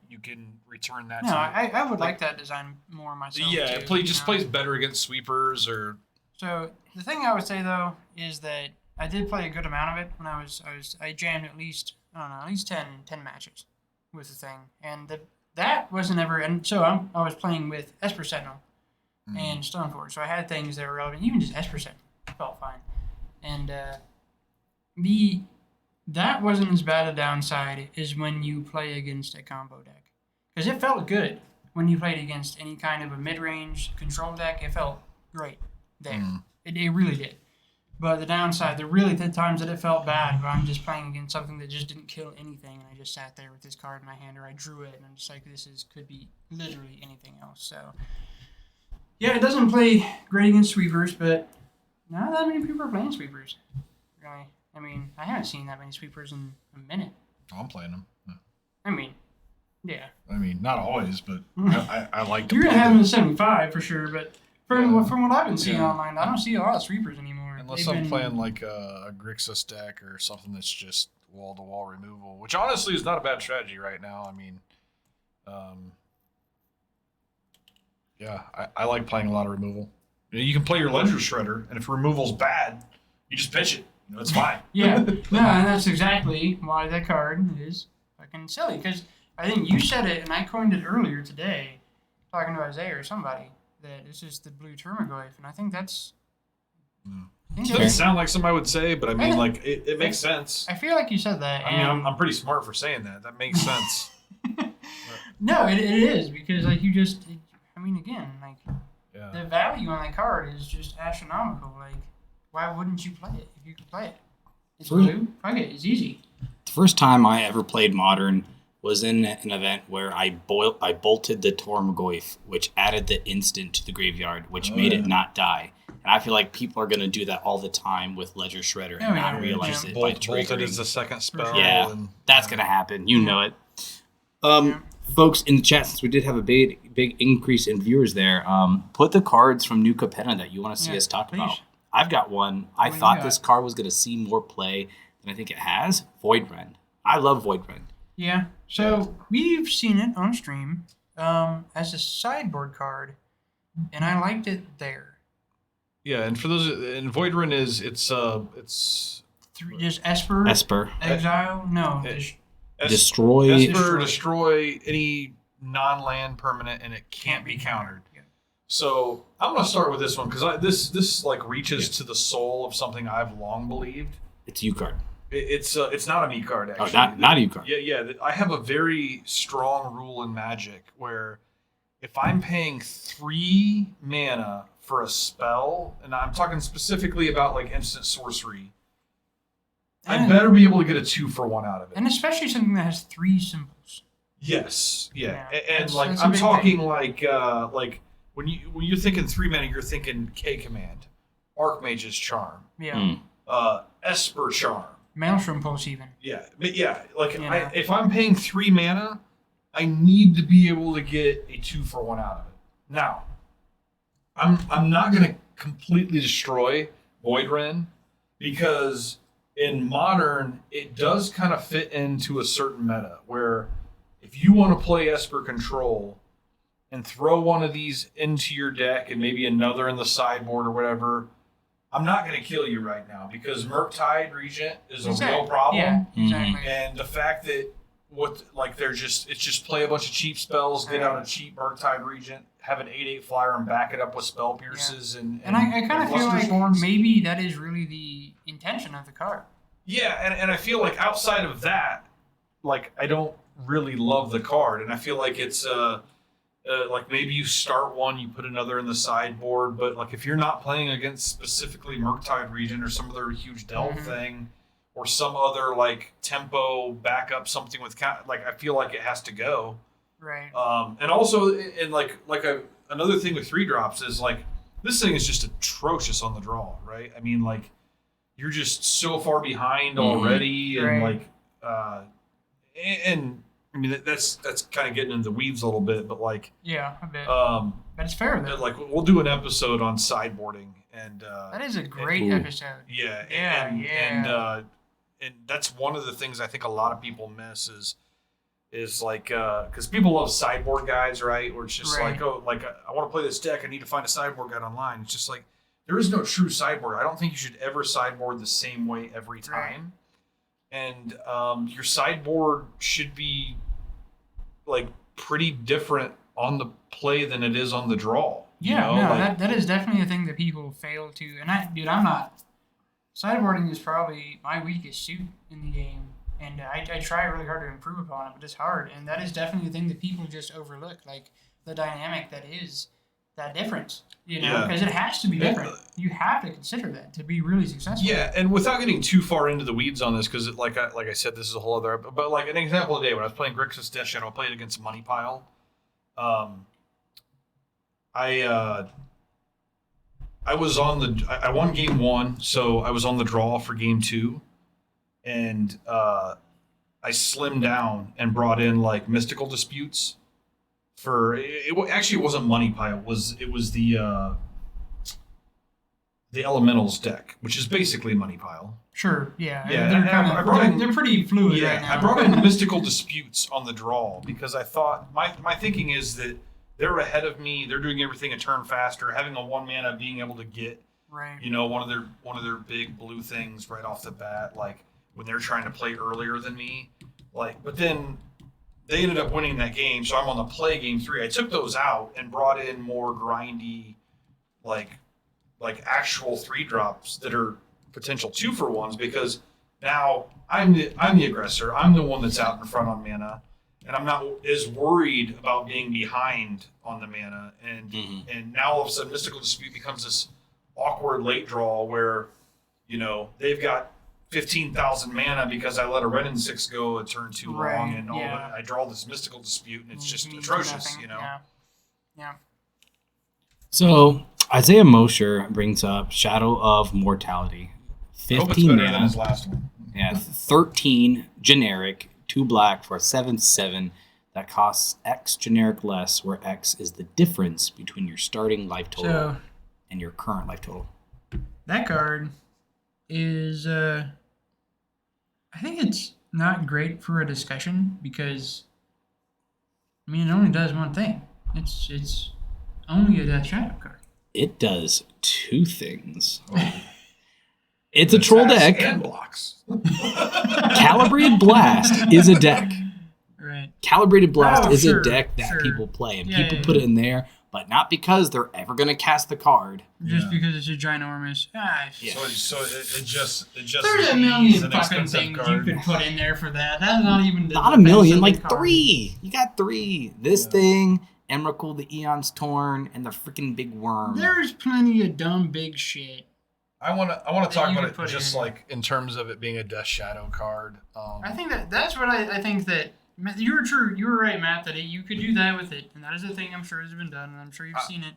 [SPEAKER 2] you can return that.
[SPEAKER 1] No, I would like that design more myself.
[SPEAKER 2] Yeah,
[SPEAKER 1] too,
[SPEAKER 2] it plays better against sweepers or.
[SPEAKER 1] So the thing I would say though is that I did play a good amount of it when I jammed at least 10 matches with the thing, and that wasn't ever. And so I was playing with Esper Sentinel and Stoneforge, so I had things that were relevant. Even just Esper Sentinel felt fine, and that wasn't as bad a downside as when you play against a combo deck, because it felt good when you played against any kind of a mid-range control deck. It felt great there. It really did. But the downside, the times that it felt bad, where I'm just playing against something that just didn't kill anything, and I just sat there with this card in my hand, or I drew it, and I'm just like, could be literally anything else. So, yeah, it doesn't play great against sweepers, but not that many people are playing sweepers. Really. I mean, I haven't seen that many sweepers in a minute.
[SPEAKER 2] Oh, I'm playing them. Yeah.
[SPEAKER 1] I mean, yeah.
[SPEAKER 2] I mean, not always, but I like to play them.
[SPEAKER 1] You're going to have them in 75 for sure, but from what I've been seeing online, I don't see a lot of sweepers anymore.
[SPEAKER 2] Unless I'm playing like a Grixis deck or something that's just wall-to-wall removal, which honestly is not a bad strategy right now. I mean, I like playing a lot of removal. You can play your Ledger Shredder, and if removal's bad, you just pitch it. It's fine.
[SPEAKER 1] Yeah. No, and that's exactly why that card is fucking silly. Because I think you said it, and I coined it earlier today, talking to Isaiah or somebody, that it's just the blue Termaglyph, and I think that's...
[SPEAKER 2] It doesn't sound like somebody would say, but I mean, like, it makes sense.
[SPEAKER 1] I feel like you said that.
[SPEAKER 2] I mean, I'm pretty smart for saying that. That makes sense.
[SPEAKER 1] No, it is, because, like, you just... I mean, again, like, the value on that card is just astronomical. Like, why wouldn't you play it if you could play it? It's blue. Fuck it. It's easy.
[SPEAKER 3] The first time I ever played Modern was in an event where I bolted the Tormaglyph, which added the instant to the graveyard, which made it not die. And I feel like people are going to do that all the time with Ledger Shredder and not realize it by triggering.
[SPEAKER 2] Bolted is the second spell.
[SPEAKER 3] Yeah, that's going to happen. You know it. Folks in the chat, since we did have a big increase in viewers there, put the cards from New Capenna that you want to see us talk about. I've got one. I thought this card was going to see more play than I think it has. Void Rend. I love Void Rend.
[SPEAKER 1] Yeah. So we've seen it on stream as a sideboard card, and I liked it there.
[SPEAKER 2] Yeah, and for those, and Void Rend is it's
[SPEAKER 1] just Esper. Exile. No.
[SPEAKER 3] Destroy.
[SPEAKER 2] Destroy any non-land permanent, and it can't be countered. Yeah. So I'm going to start with this one because this like reaches to the soul of something I've long believed.
[SPEAKER 3] It's a U card.
[SPEAKER 2] It's not an E card actually.
[SPEAKER 3] Oh, not a U card.
[SPEAKER 2] Yeah. I have a very strong rule in Magic where if I'm paying 3 mana for a spell, and I'm talking specifically about like instant sorcery, I better be able to get a 2-for-1 out of it.
[SPEAKER 1] And especially something that has 3 symbols.
[SPEAKER 2] Yes, yeah. And like I'm talking like when you're thinking 3 mana, you're thinking K command, Archmage's Charm, Esper Charm,
[SPEAKER 1] Maelstrom Pulse even.
[SPEAKER 2] Yeah, but if I'm paying 3 mana, I need to be able to get a 2-for-1 out of it. Now, I'm not going to completely destroy Void Rend because in Modern it does kind of fit into a certain meta where if you want to play Esper Control and throw one of these into your deck and maybe another in the sideboard or whatever, I'm not going to kill you right now because Murktide Regent is a real problem.
[SPEAKER 1] Yeah, exactly.
[SPEAKER 2] And the fact that it's just play a bunch of cheap spells, get out a cheap Murktide Regent, have an 8/8 flyer and back it up with Spell Pierces and
[SPEAKER 1] I kind of feel like storms. Maybe that is really the intention of the card.
[SPEAKER 2] Yeah, and I feel like outside of that, like I don't really love the card, and I feel like it's like maybe you start one, you put another in the sideboard, but like if you're not playing against specifically Murktide Regent or some other huge delve thing, or some other like tempo backup something with like I feel like it has to go.
[SPEAKER 1] Right.
[SPEAKER 2] And also, and another thing with 3-drops is like this thing is just atrocious on the draw, right? I mean, like you're just so far behind already, and like, and I mean that's kind of getting into the weeds a little bit, but like
[SPEAKER 1] a bit. But it's fair though.
[SPEAKER 2] Like we'll do an episode on sideboarding, and
[SPEAKER 1] that is a great episode.
[SPEAKER 2] Yeah, and that's one of the things I think a lot of people miss is like because people love sideboard guides, right? Where it's just like, oh, like I want to play this deck, I need to find a sideboard guide online. It's just like there is no true sideboard. I don't think you should ever sideboard the same way every time. And your sideboard should be like pretty different on the play than it is on the draw.
[SPEAKER 1] That is definitely a thing that people fail to. And I'm not. Sideboarding is probably my weakest suit in the game, and I try really hard to improve upon it, but it's hard. And that is definitely a thing that people just overlook, like the dynamic that is that difference. Because it has to be different. You have to consider that to be really successful.
[SPEAKER 2] Yeah, and without getting too far into the weeds on this, because like I said, this is a whole other. But like an example today, when I was playing Grixis Death Shadow, I played against Money Pile. I won game 1, so I was on the draw for game 2, and I slimmed down and brought in like Mystical Disputes. It wasn't Money Pile. It was the Elementals deck, which is basically Money Pile.
[SPEAKER 1] Sure. Yeah.
[SPEAKER 2] Yeah.
[SPEAKER 1] They're pretty fluid right now.
[SPEAKER 2] I brought in Mystical Disputes on the draw because I thought my thinking is that they're ahead of me. They're doing everything a turn faster. Having a 1 mana, being able to get one of their big blue things right off the bat, like when they're trying to play earlier than me. Like, but then they ended up winning that game, so I'm on the play game 3. I took those out and brought in more grindy, like actual 3-drops that are potential 2-for-1s because now I'm the aggressor. I'm the one that's out in front on mana, and I'm not as worried about being behind on the mana. And now all of a sudden, Mystical Dispute becomes this awkward late draw where they've got 15,000 mana because I let a Red and 6 go a turn too long, and I draw this Mystical Dispute, and it's just atrocious,
[SPEAKER 1] Yeah.
[SPEAKER 3] So Isaiah Mosher brings up Shadow of Mortality. 15 mana.
[SPEAKER 2] Than his last one.
[SPEAKER 3] Yeah, 13 generic, 2 black for a 7/7 that costs X generic less, where X is the difference between your starting life total and your current life total.
[SPEAKER 1] that card is, I think it's not great for a discussion because, I mean, it only does one thing. It's only a Death Shadow card.
[SPEAKER 3] It does two things. It's a troll deck.
[SPEAKER 2] And blocks.
[SPEAKER 3] Calibrated Blast is a deck.
[SPEAKER 1] Right.
[SPEAKER 3] Calibrated Blast is
[SPEAKER 1] sure,
[SPEAKER 3] a deck that
[SPEAKER 1] sure.
[SPEAKER 3] people play, and
[SPEAKER 1] Yeah,
[SPEAKER 3] people
[SPEAKER 1] yeah,
[SPEAKER 3] put
[SPEAKER 1] yeah.
[SPEAKER 3] it in there, but not because they're ever going to cast the card.
[SPEAKER 1] Just because it's a ginormous.
[SPEAKER 3] Yeah.
[SPEAKER 2] So it just
[SPEAKER 1] There's a
[SPEAKER 2] is
[SPEAKER 1] million
[SPEAKER 2] an
[SPEAKER 1] fucking
[SPEAKER 2] expensive
[SPEAKER 1] things
[SPEAKER 2] card.
[SPEAKER 1] you could put in there for that. That's not even the
[SPEAKER 3] Not a million,
[SPEAKER 1] defensive
[SPEAKER 3] like
[SPEAKER 1] card.
[SPEAKER 3] 3. You got 3. This thing, Emrakul, the Eon's Torn, and the freaking Big Worm.
[SPEAKER 1] There's plenty of dumb big shit.
[SPEAKER 2] I want to
[SPEAKER 1] that
[SPEAKER 2] talk
[SPEAKER 1] you
[SPEAKER 2] about
[SPEAKER 1] could
[SPEAKER 2] it
[SPEAKER 1] put
[SPEAKER 2] just
[SPEAKER 1] in.
[SPEAKER 2] like in terms of it being a Death Shadow card.
[SPEAKER 1] I think that's what I think that you were true. You were right, Matt. That you could do that with it, and that is a thing I'm sure has been done, and I'm sure you've seen it.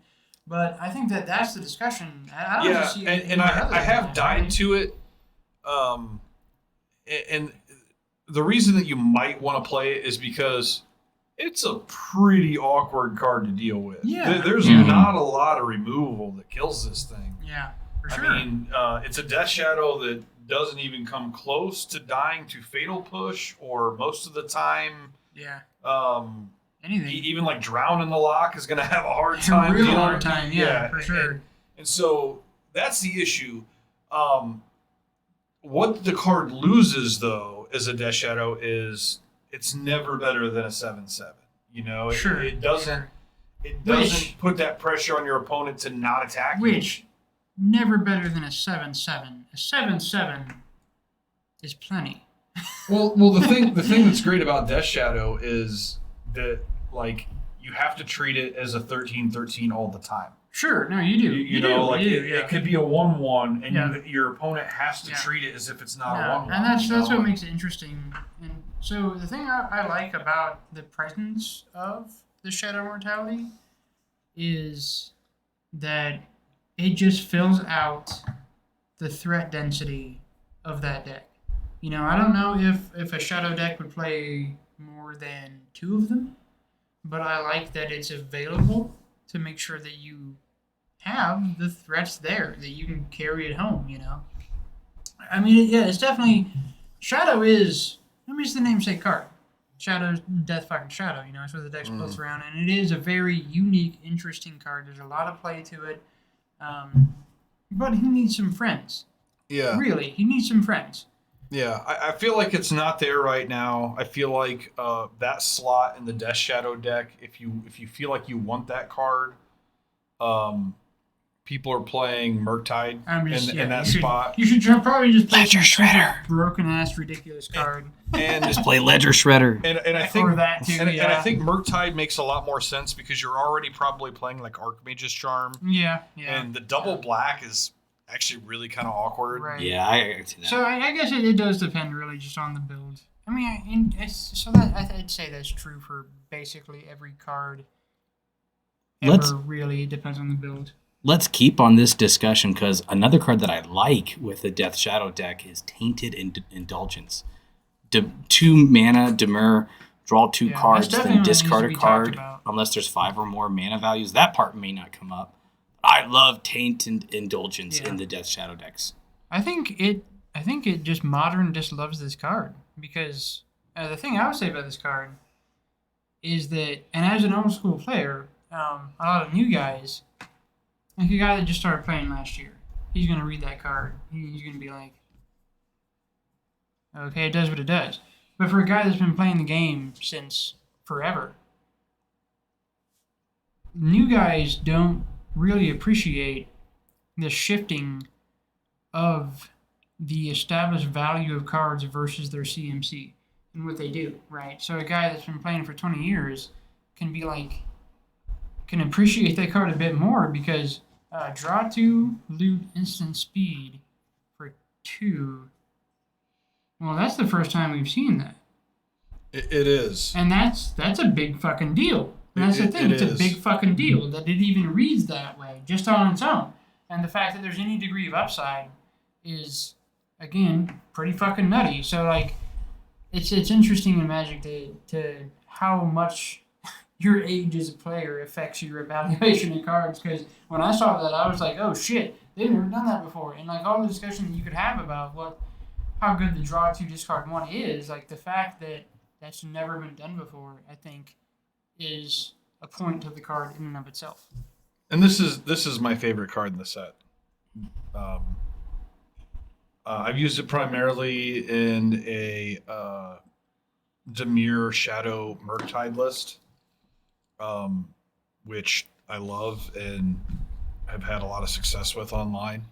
[SPEAKER 1] But I think that's the discussion. I don't see
[SPEAKER 2] and I have died to it. And the reason that you might want to play it is because it's a pretty awkward card to deal with.
[SPEAKER 1] Yeah.
[SPEAKER 2] There's not a lot of removal that kills this thing.
[SPEAKER 1] Yeah, for sure.
[SPEAKER 2] I mean, it's a Death Shadow that doesn't even come close to dying to Fatal Push, or most of the time,
[SPEAKER 1] anything.
[SPEAKER 2] even like Drown in the Lock is going to have a hard time.
[SPEAKER 1] A real
[SPEAKER 2] dealing
[SPEAKER 1] hard
[SPEAKER 2] with
[SPEAKER 1] time,
[SPEAKER 2] it.
[SPEAKER 1] yeah, for sure.
[SPEAKER 2] And so that's the issue. What the card loses, though, as a Death Shadow is it's never better than a 7/7. You know, it doesn't put that pressure on your opponent to not attack you.
[SPEAKER 1] Which never better than a 7/7. A 7/7 is plenty.
[SPEAKER 2] Well, the thing that's great about Death Shadow is that like you have to treat it as a 13/13 all the time.
[SPEAKER 1] Sure, no, you do.
[SPEAKER 2] You know, like it could be a 1/1, and your opponent has to treat it as if it's not a 1/1.
[SPEAKER 1] And that's what makes it interesting. And so the thing I like about the presence of the Shadow Mortality is that it just fills out the threat density of that deck. You know, I don't know if a Shadow deck would play more than 2 of them, but I like that it's available to make sure that you have the threats there, that you can carry it home, you know? I mean, it's definitely... Shadow is... I mean, it's the namesake card. Shadow's Death fucking Shadow, you know? That's what the deck's built around, and it is a very unique, interesting card. There's a lot of play to it. But he needs some friends.
[SPEAKER 2] Yeah.
[SPEAKER 1] Really, he needs some friends.
[SPEAKER 2] Yeah, I feel like it's not there right now. I feel like that slot in the Death Shadow deck, if you feel like you want that card, people are playing Murktide in that spot.
[SPEAKER 1] You should probably just play
[SPEAKER 3] Ledger Shredder.
[SPEAKER 1] Broken ass ridiculous card.
[SPEAKER 2] And
[SPEAKER 3] Just play Ledger Shredder.
[SPEAKER 2] and I think
[SPEAKER 1] Or that too,
[SPEAKER 2] and I
[SPEAKER 1] yeah.
[SPEAKER 2] think Murktide makes a lot more sense because you're already probably playing like Archmage's Charm.
[SPEAKER 1] Yeah.
[SPEAKER 2] And the double black is actually really kind of awkward.
[SPEAKER 1] Right.
[SPEAKER 3] Yeah, I can see that.
[SPEAKER 1] So I guess it does depend really just on the build. I mean, I'd say that's true for basically every card. Really depends on the build.
[SPEAKER 3] Let's keep on this discussion because another card that I like with the Death Shadow deck is Tainted Indulgence. 2 mana, demur, draw 2 cards, then discard a card unless there's 5 or more mana values. That part may not come up. I love Tainted Indulgence in the Death Shadow decks.
[SPEAKER 1] I think it just Modern just loves this card because the thing I would say about this card is that, and as an old school player, a lot of new guys, like a guy that just started playing last year, he's gonna read that card. He's gonna be like, okay, it does what it does. But for a guy that's been playing the game since forever, new guys don't really appreciate the shifting of the established value of cards versus their CMC and what they do, right? So a guy that's been playing for 20 years can appreciate that card a bit more because draw 2, loot instant speed for 2. Well, that's the first time we've seen that.
[SPEAKER 2] It is.
[SPEAKER 1] And that's a big fucking deal. And that's the thing. It's a big fucking deal that it even reads that way, just on its own. And the fact that there's any degree of upside is, again, pretty fucking nutty. So, like, it's interesting in Magic to how much your age as a player affects your evaluation of cards. Because when I saw that, I was like, oh shit, they've never done that before. And like all the discussion that you could have about how good the draw 2 discard 1 is, like the fact that that's never been done before, I think, is a point of the card in and of itself.
[SPEAKER 2] And this is my favorite card in the set. I've used it primarily in a Dimir Shadow Murktide list, which I love and have had a lot of success with online.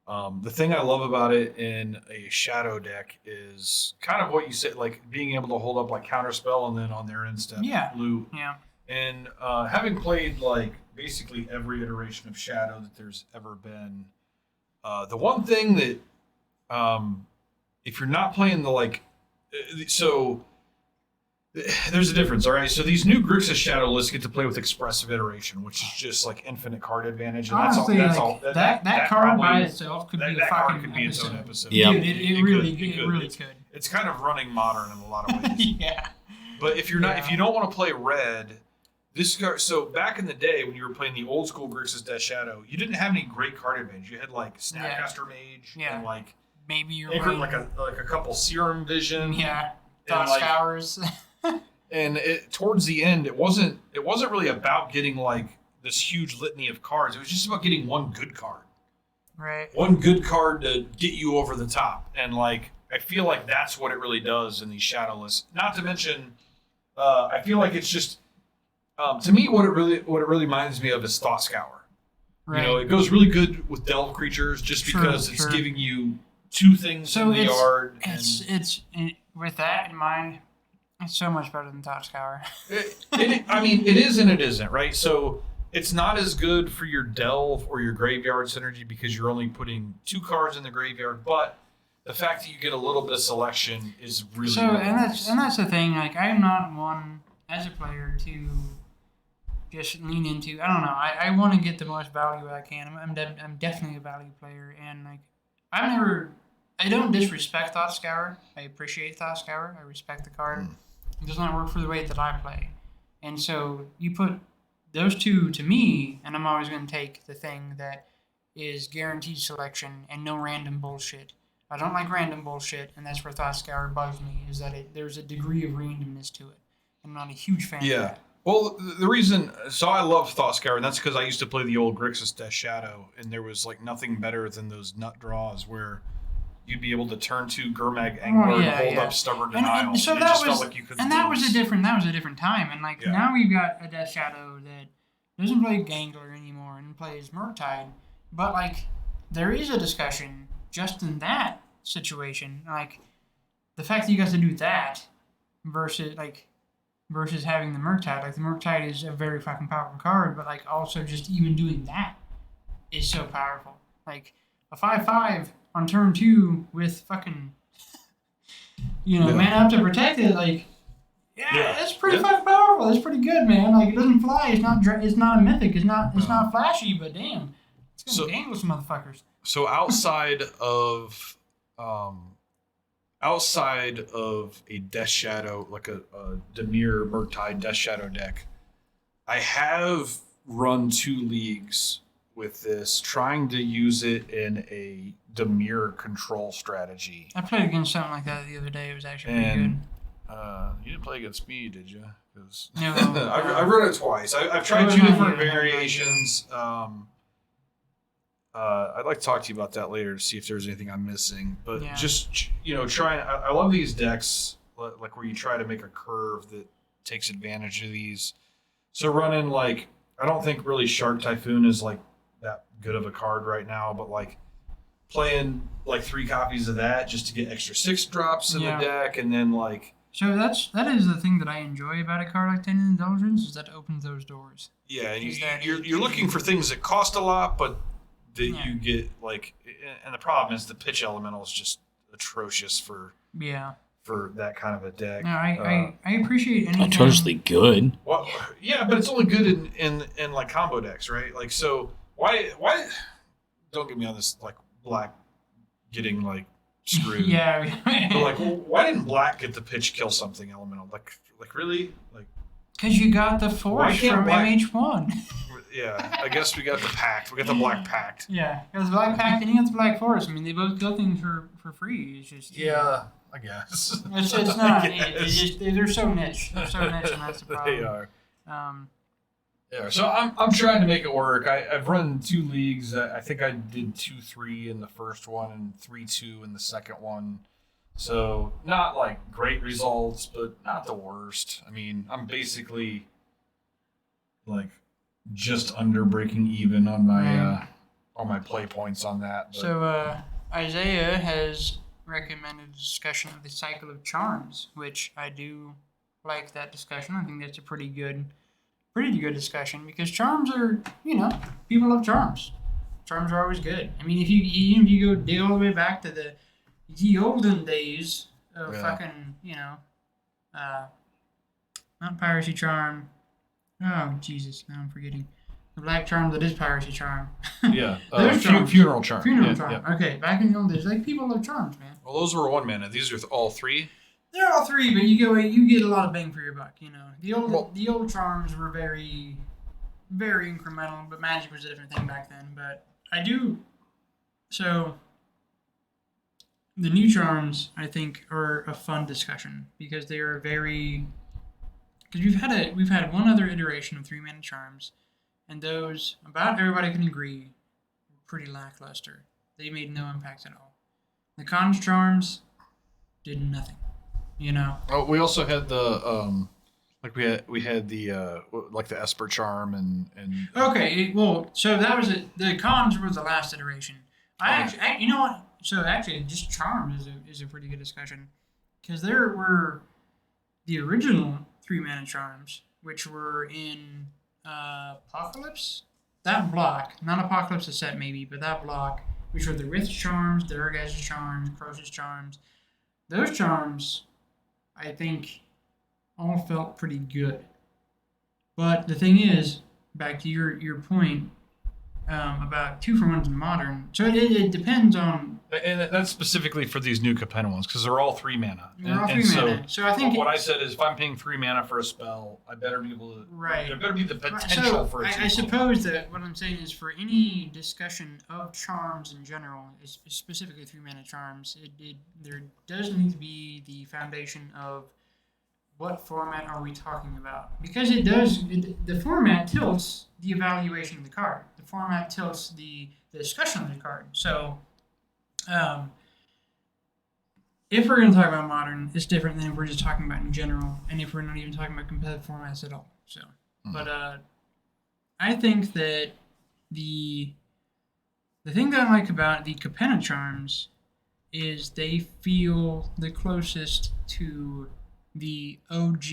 [SPEAKER 2] The thing I love about it in a Shadow deck is kind of what you said, like being able to hold up like Counterspell and then on their end step loot.
[SPEAKER 1] Yeah.
[SPEAKER 2] And having played like basically every iteration of Shadow that there's ever been, the one thing that if you're not playing the like, so there's a difference, all right? So these new Grixis Shadow lists get to play with Expressive Iteration, which is just like infinite card advantage. And
[SPEAKER 1] honestly,
[SPEAKER 2] that's all.
[SPEAKER 1] That card by itself could be a fucking
[SPEAKER 2] its own episode.
[SPEAKER 3] Yeah.
[SPEAKER 1] Dude, it really could.
[SPEAKER 2] It's kind of running modern in a lot of ways.
[SPEAKER 1] Yeah.
[SPEAKER 2] But if you're not, if you don't want to play red, this card. So back in the day when you were playing the old school Grixis Death Shadow, you didn't have any great card advantage. You had like Snapcaster Mage and like
[SPEAKER 1] maybe you're
[SPEAKER 2] like a couple Serum Vision.
[SPEAKER 1] Yeah. Thought Scours.
[SPEAKER 2] And towards the end, it wasn't really about getting like this huge litany of cards. It was just about getting one good card.
[SPEAKER 1] Right.
[SPEAKER 2] One good card to get you over the top. And like I feel like that's what it really does in these Shadow lists. Not to mention, I feel like it's just to me what it really reminds me of is Thought Scour. Right. You know, it goes really good with Delve creatures just because it's giving you two things in the yard.
[SPEAKER 1] It's with that in mind. It's so much better than Thought Scour.
[SPEAKER 2] I mean, it is and it isn't, right? So it's not as good for your Delve or your Graveyard synergy because you're only putting 2 cards in the graveyard, but the fact that you get a little bit of selection is really
[SPEAKER 1] and that's the thing. Like, I'm not one as a player to just lean into. I don't know. I want to get the most value I can. I'm definitely a value player, and like I don't disrespect Thought Scour. I appreciate Thought Scour. I respect the card. It does not work for the way that I play. And so you put those two to me, and I'm always going to take the thing that is guaranteed selection and no random bullshit. I don't like random bullshit, and that's where Thought Scour bugs me, is that there's a degree of randomness to it. I'm not a huge fan of that.
[SPEAKER 2] Well, the reason, so I love Thought Scour, and that's because I used to play the old Grixis Death Shadow, and there was like nothing better than those nut draws where you'd be able to turn to Gurmag Angler and hold up Stubborn Denial.
[SPEAKER 1] And so that was a different time. And like now we've got a Death Shadow that doesn't play Gangler anymore and plays Murktide. But like there is a discussion just in that situation, like the fact that you guys to do that versus having the Murktide. Like the Murktide is a very fucking powerful card, but like also just even doing that is so powerful. Like a 5/5 on turn 2 with fucking, mana up to protect it, like, that's pretty fucking powerful. That's pretty good, man. Like, it doesn't fly. It's not a mythic. It's not flashy, but damn, it's gonna gang with some motherfuckers.
[SPEAKER 2] So outside of a Death Shadow, like a Dimir Murktide Death Shadow deck, I have run 2 leagues with this, trying to use it in a Dimir control strategy.
[SPEAKER 1] I played against something like that the other day. It was actually pretty good.
[SPEAKER 2] You didn't play against me, did you?
[SPEAKER 1] No.
[SPEAKER 2] I've run it twice. I've tried 2 different variations. I'd like to talk to you about that later to see if there's anything I'm missing. But just, trying. I love these decks, like where you try to make a curve that takes advantage of these. So running like, I don't think really Shark Typhoon is like that good of a card right now, but like playing like 3 copies of that just to get extra 6 drops in the deck, and then like.
[SPEAKER 1] So that is the thing that I enjoy about a card like Tainted Indulgence, is that it opens those doors.
[SPEAKER 2] Yeah, and you're looking for things that cost a lot, but that you get like, and the problem is the pitch elemental is just atrocious for that kind of a deck.
[SPEAKER 1] No, I appreciate anything.
[SPEAKER 3] Atrociously good.
[SPEAKER 2] Well, yeah, but it's only good in like combo decks, right? Like, so why? Don't get me on this like black getting like screwed.
[SPEAKER 1] Yeah.
[SPEAKER 2] But like, why didn't black get the pitch kill something elemental? Like really? Like,
[SPEAKER 1] Because you got the Force from MH1.
[SPEAKER 2] Yeah, I guess we got the Pact. We got the Black Pact.
[SPEAKER 1] Yeah, it was the Black Pact and you got the Black Force. I mean, they both kill things for free. It's just
[SPEAKER 2] I guess.
[SPEAKER 1] It's not. They're so niche. They're so niche, and that's the problem.
[SPEAKER 2] They are. Yeah. So I'm trying to make it work. I've run 2 leagues. I think I did 2-3 in the first one and 3-2 in the second one. So not like great results, but not the worst. I mean, I'm basically like just under breaking even on my play points on that. But.
[SPEAKER 1] So Isaiah has recommended a discussion of the cycle of charms, which I do like that discussion. I think that's a pretty good discussion because charms are, people love charms. Charms are always good. I mean, even if you go dig all the way back to the olden days of fucking, not piracy charm. Oh, Jesus, now I'm forgetting. The black charm that is piracy charm.
[SPEAKER 2] Yeah, funeral charm.
[SPEAKER 1] Funeral charm. Yeah. Okay, back in the old days, people love charms, man.
[SPEAKER 2] Well, those were 1 mana. These are all 3.
[SPEAKER 1] They're all 3, but you get a lot of bang for your buck. The old charms were very, very incremental, but Magic was a different thing back then. But so the new charms I think are a fun discussion because they are very. Because we've had one other iteration of 3-mana charms, and those about everybody can agree were pretty lackluster. They made no impact at all. The Khans charms did nothing.
[SPEAKER 2] Oh, we also had the we had the like the Esper charm and.
[SPEAKER 1] Okay, well, so that was it. The Khans was the last iteration. You know what? So actually, just charms is a pretty good discussion because there were the original 3-mana charms, which were in Apocalypse. That block, not Apocalypse the set maybe, but that block, which were the Rith charms, the Urgaz's charms, Croesus charms. Those charms, I think, all felt pretty good. But the thing is, back to your point about 2-for-1s in Modern, so it depends on...
[SPEAKER 2] And that's specifically for these new Capenna ones, because they're all 3 mana.
[SPEAKER 1] They're all 3 mana. So I think...
[SPEAKER 2] What I said is, if I'm paying 3 mana for a spell, I better be able to...
[SPEAKER 1] Right.
[SPEAKER 2] There better be the potential for it to
[SPEAKER 1] I suppose that what I'm saying is, for any discussion of charms in general, specifically 3-mana charms, there does need to be the foundation of what format are we talking about? Because the format tilts the evaluation of the card. The format tilts the discussion of the card. So... if we're going to talk about Modern, it's different than if we're just talking about in general, and if we're not even talking about competitive formats at all. So, but I think that the thing that I like about the Capenna charms is they feel the closest to the OG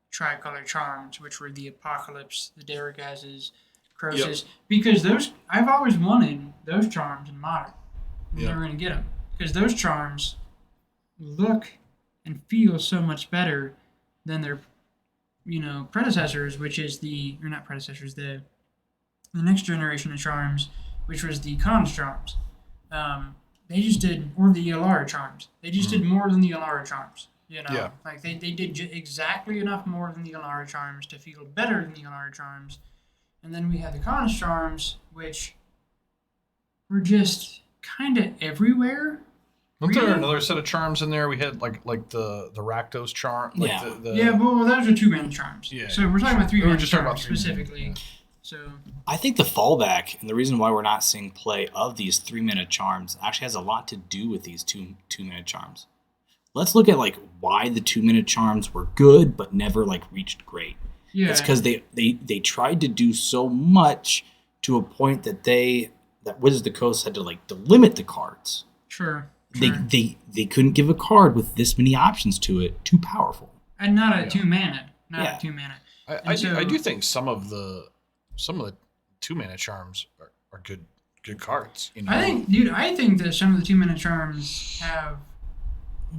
[SPEAKER 1] tricolor charms, which were the Apocalypse, the Daragazes, Croesus, because I've always wanted those charms in Modern. Never going to get them because those charms look and feel so much better than their predecessors, which is the next generation of charms, which was the Khans charms. They just did, or the Elara charms, they just did more than the Elara charms. Like they did exactly enough more than the Elara charms to feel better than the Elara charms. And then we had the Khans charms, which were just kind of everywhere.
[SPEAKER 2] Wasn't there another set of charms in there? We had like the Rakdos charm.
[SPEAKER 1] Well, those are 2-mana charms. Yeah. So we're talking about 3-mana charms specifically. So
[SPEAKER 3] I think the fallback and the reason why we're not seeing play of these 3-mana charms actually has a lot to do with these two-mana charms. Let's look at why the 2-mana charms were good but never reached great. Yeah. It's because they tried to do so much to a point that Wizards of the Coast had to delimit the cards.
[SPEAKER 1] Sure.
[SPEAKER 3] They couldn't give a card with this many options to it. Too powerful.
[SPEAKER 1] And not a 2-mana. Not a 2-mana.
[SPEAKER 2] I do think some of the 2-mana charms are good cards.
[SPEAKER 1] I think that some of the 2-mana charms have.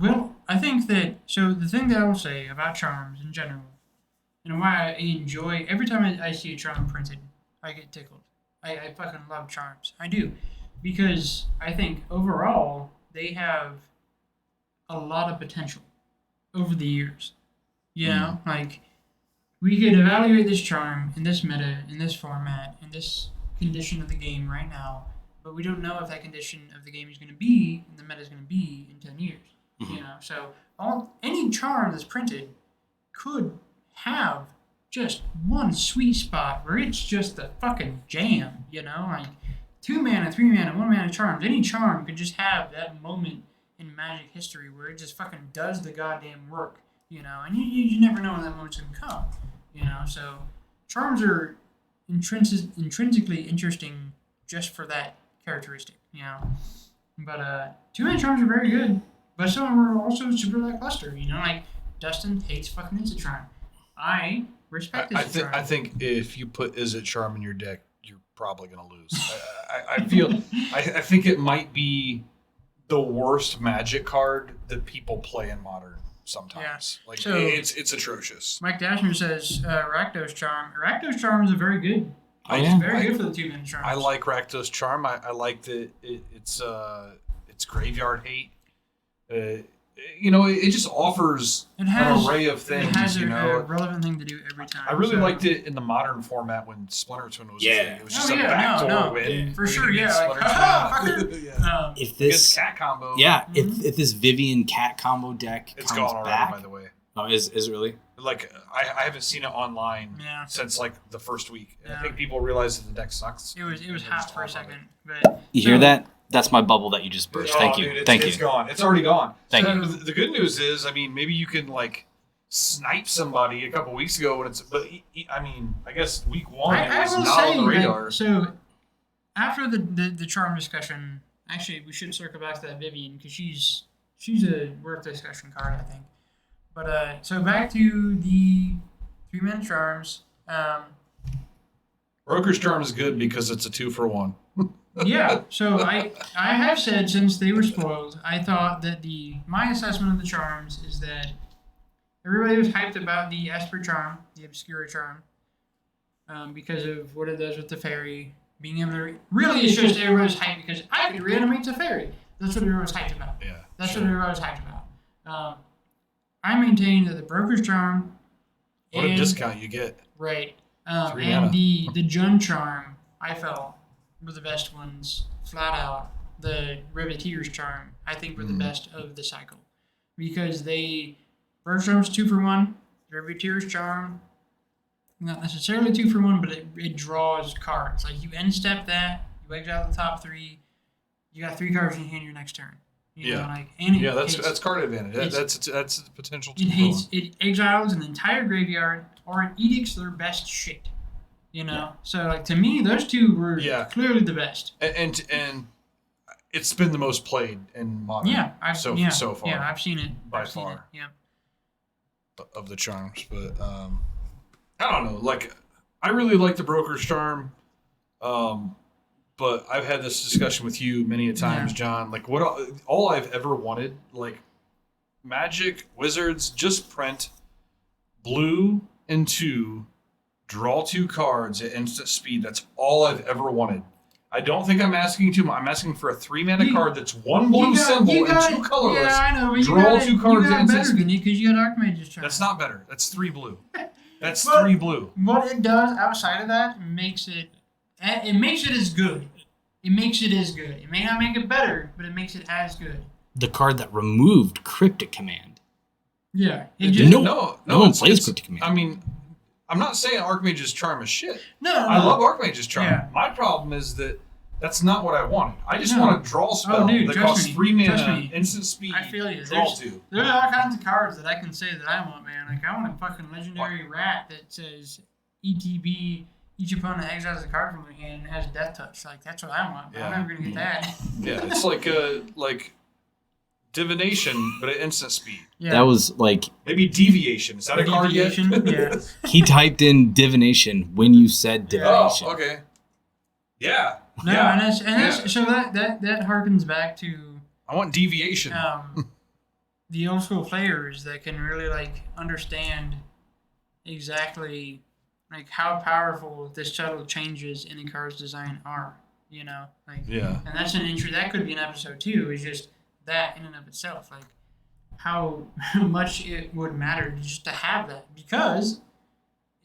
[SPEAKER 1] Well, I think that. So the thing that I will say about charms in general, and why I enjoy every time I see a charm printed, I get tickled. I fucking love charms. I do. Because I think overall they have a lot of potential over the years. we could evaluate this charm in this meta, in this format, in this condition of the game right now, but we don't know if that condition of the game is going to be, and the meta is going to be in 10 years. You know, so any charm that's printed could have just one sweet spot where it's just the fucking jam, you know, like 2 mana, 3 mana, 1 mana charms. Any charm could just have that moment in Magic history where it just fucking does the goddamn work, you know, and you never know when that moment's gonna come, you know. So charms are intrinsically interesting just for that characteristic, you know. But 2 mana charms are very good, but some of them are also super lackluster, you know. Like Dustin hates fucking Izzet Charm. I respect Izzet Charm.
[SPEAKER 2] I think if you put Izzet Charm in your deck, you're probably gonna lose. I think it might be the worst Magic card that people play in Modern sometimes. Yeah. Like so, it's atrocious.
[SPEAKER 1] Mike Dashner says Rakdos Charm. Rakdos Charm is a very good. It's very good for the 2 mana charms.
[SPEAKER 2] I like Rakdos Charm. I like that it's graveyard hate. You know, it just offers an array of things.
[SPEAKER 1] It has
[SPEAKER 2] a
[SPEAKER 1] relevant thing to do every time.
[SPEAKER 2] I really liked it in the Modern format when Splinter Twin was a thing. It was just a backdoor win.
[SPEAKER 1] For sure, yeah. Like,
[SPEAKER 3] if this
[SPEAKER 2] cat combo.
[SPEAKER 3] Yeah, if this Vivian cat combo deck
[SPEAKER 2] it's
[SPEAKER 3] comes
[SPEAKER 2] gone
[SPEAKER 3] back,
[SPEAKER 2] already, by the way.
[SPEAKER 3] Oh, is it really?
[SPEAKER 2] Like, I haven't seen it online since, like, the first week. I think people realized that the deck sucks.
[SPEAKER 1] It was hot for a second. But
[SPEAKER 3] you hear that? That's my bubble that you just burst. Thank you.
[SPEAKER 2] Dude, it's gone. It's already gone.
[SPEAKER 3] Thank you.
[SPEAKER 2] The good news is, I mean, maybe you can, like, snipe somebody a couple weeks ago when it's... But, I mean, I guess week 1 it was not on the radar.
[SPEAKER 1] So, after the charm discussion, actually, we should circle back to that Vivian, because she's a worth discussion card, I think. But, so back to the 3 mana charms.
[SPEAKER 2] Broker's Charm is good because it's a 2-for-1.
[SPEAKER 1] Yeah, so I have said since they were spoiled, I thought that my assessment of the charms is that everybody was hyped about the Esper Charm, the Obscura Charm, because of what it does with the fairy. Being able to... Really, it's just everybody's hyped because I could reanimate the fairy. That's what everyone was hyped about.
[SPEAKER 2] Yeah,
[SPEAKER 1] That's what everyone was hyped about. I maintain that the Broker's Charm...
[SPEAKER 2] What a discount you get.
[SPEAKER 1] Right. And the Jon Charm, I felt... were the best ones, flat out. The Riveteer's Charm, I think, were the best of the cycle. Because Broker's Charm's 2-for-1, Riveteer's Charm, not necessarily 2-for-1, but it draws cards. Like, you end step that, you exile the top 3, you got 3 cards in your hand your next turn. You know, like, and
[SPEAKER 2] that's card advantage. That's the potential.
[SPEAKER 1] It exiles an entire graveyard, or it edicts their best shit. You know, so like to me, those 2 were clearly the best.
[SPEAKER 2] And it's been the most played in Modern. So far.
[SPEAKER 1] Yeah, I've seen it
[SPEAKER 2] by far.
[SPEAKER 1] Yeah.
[SPEAKER 2] Of the charms, but I don't know. Like, I really like the Broker's Charm, but I've had this discussion with you many a times, John. Like, all I've ever wanted, like, Magic, Wizards, just print blue and 2. Draw 2 cards at instant speed. That's all I've ever wanted. I don't think I'm asking too much. I'm asking for a 3 mana card that's 1 blue symbol and 2 colorless.
[SPEAKER 1] Yeah, I know. But
[SPEAKER 2] draw 2 cards at instant speed.
[SPEAKER 1] Because you got Archmage's Charm.
[SPEAKER 2] That's not better. That's 3 blue. That's 3 blue.
[SPEAKER 1] What it does outside of that makes it as good. It makes it as good. It may not make it better, but it makes it as good.
[SPEAKER 3] The card that removed Cryptic Command.
[SPEAKER 1] Yeah.
[SPEAKER 3] No one plays Cryptic Command.
[SPEAKER 2] I mean... I'm not saying Archmage's Charm is shit.
[SPEAKER 1] No.
[SPEAKER 2] I love Archmage's Charm.
[SPEAKER 1] Yeah.
[SPEAKER 2] My problem is that that's not what I wanted. I just want to draw a spell that costs 3 mana, instant speed,
[SPEAKER 1] I feel you.
[SPEAKER 2] draw 2.
[SPEAKER 1] There's all kinds of cards that I can say that I want, man. Like, I want a fucking legendary rat that says ETB, each opponent exiles a card from their hand and has Death Touch. Like, that's what I want. But I'm never going to get that.
[SPEAKER 2] Yeah, it's like Divination, but at instant speed.
[SPEAKER 3] Yeah. That was like...
[SPEAKER 2] Maybe Deviation. Is that a card yet?
[SPEAKER 1] Yeah.
[SPEAKER 3] He typed in Divination when you said Divination.
[SPEAKER 2] Oh, okay. Yeah.
[SPEAKER 1] No, and that's so that harkens back to...
[SPEAKER 2] I want Deviation.
[SPEAKER 1] The old school players that can really, like, understand exactly, like, how powerful the subtle changes in a card's design are, you know? Like,
[SPEAKER 2] yeah.
[SPEAKER 1] And that's that could be an episode, too, is just... that in and of itself, like how much it would matter just to have that, because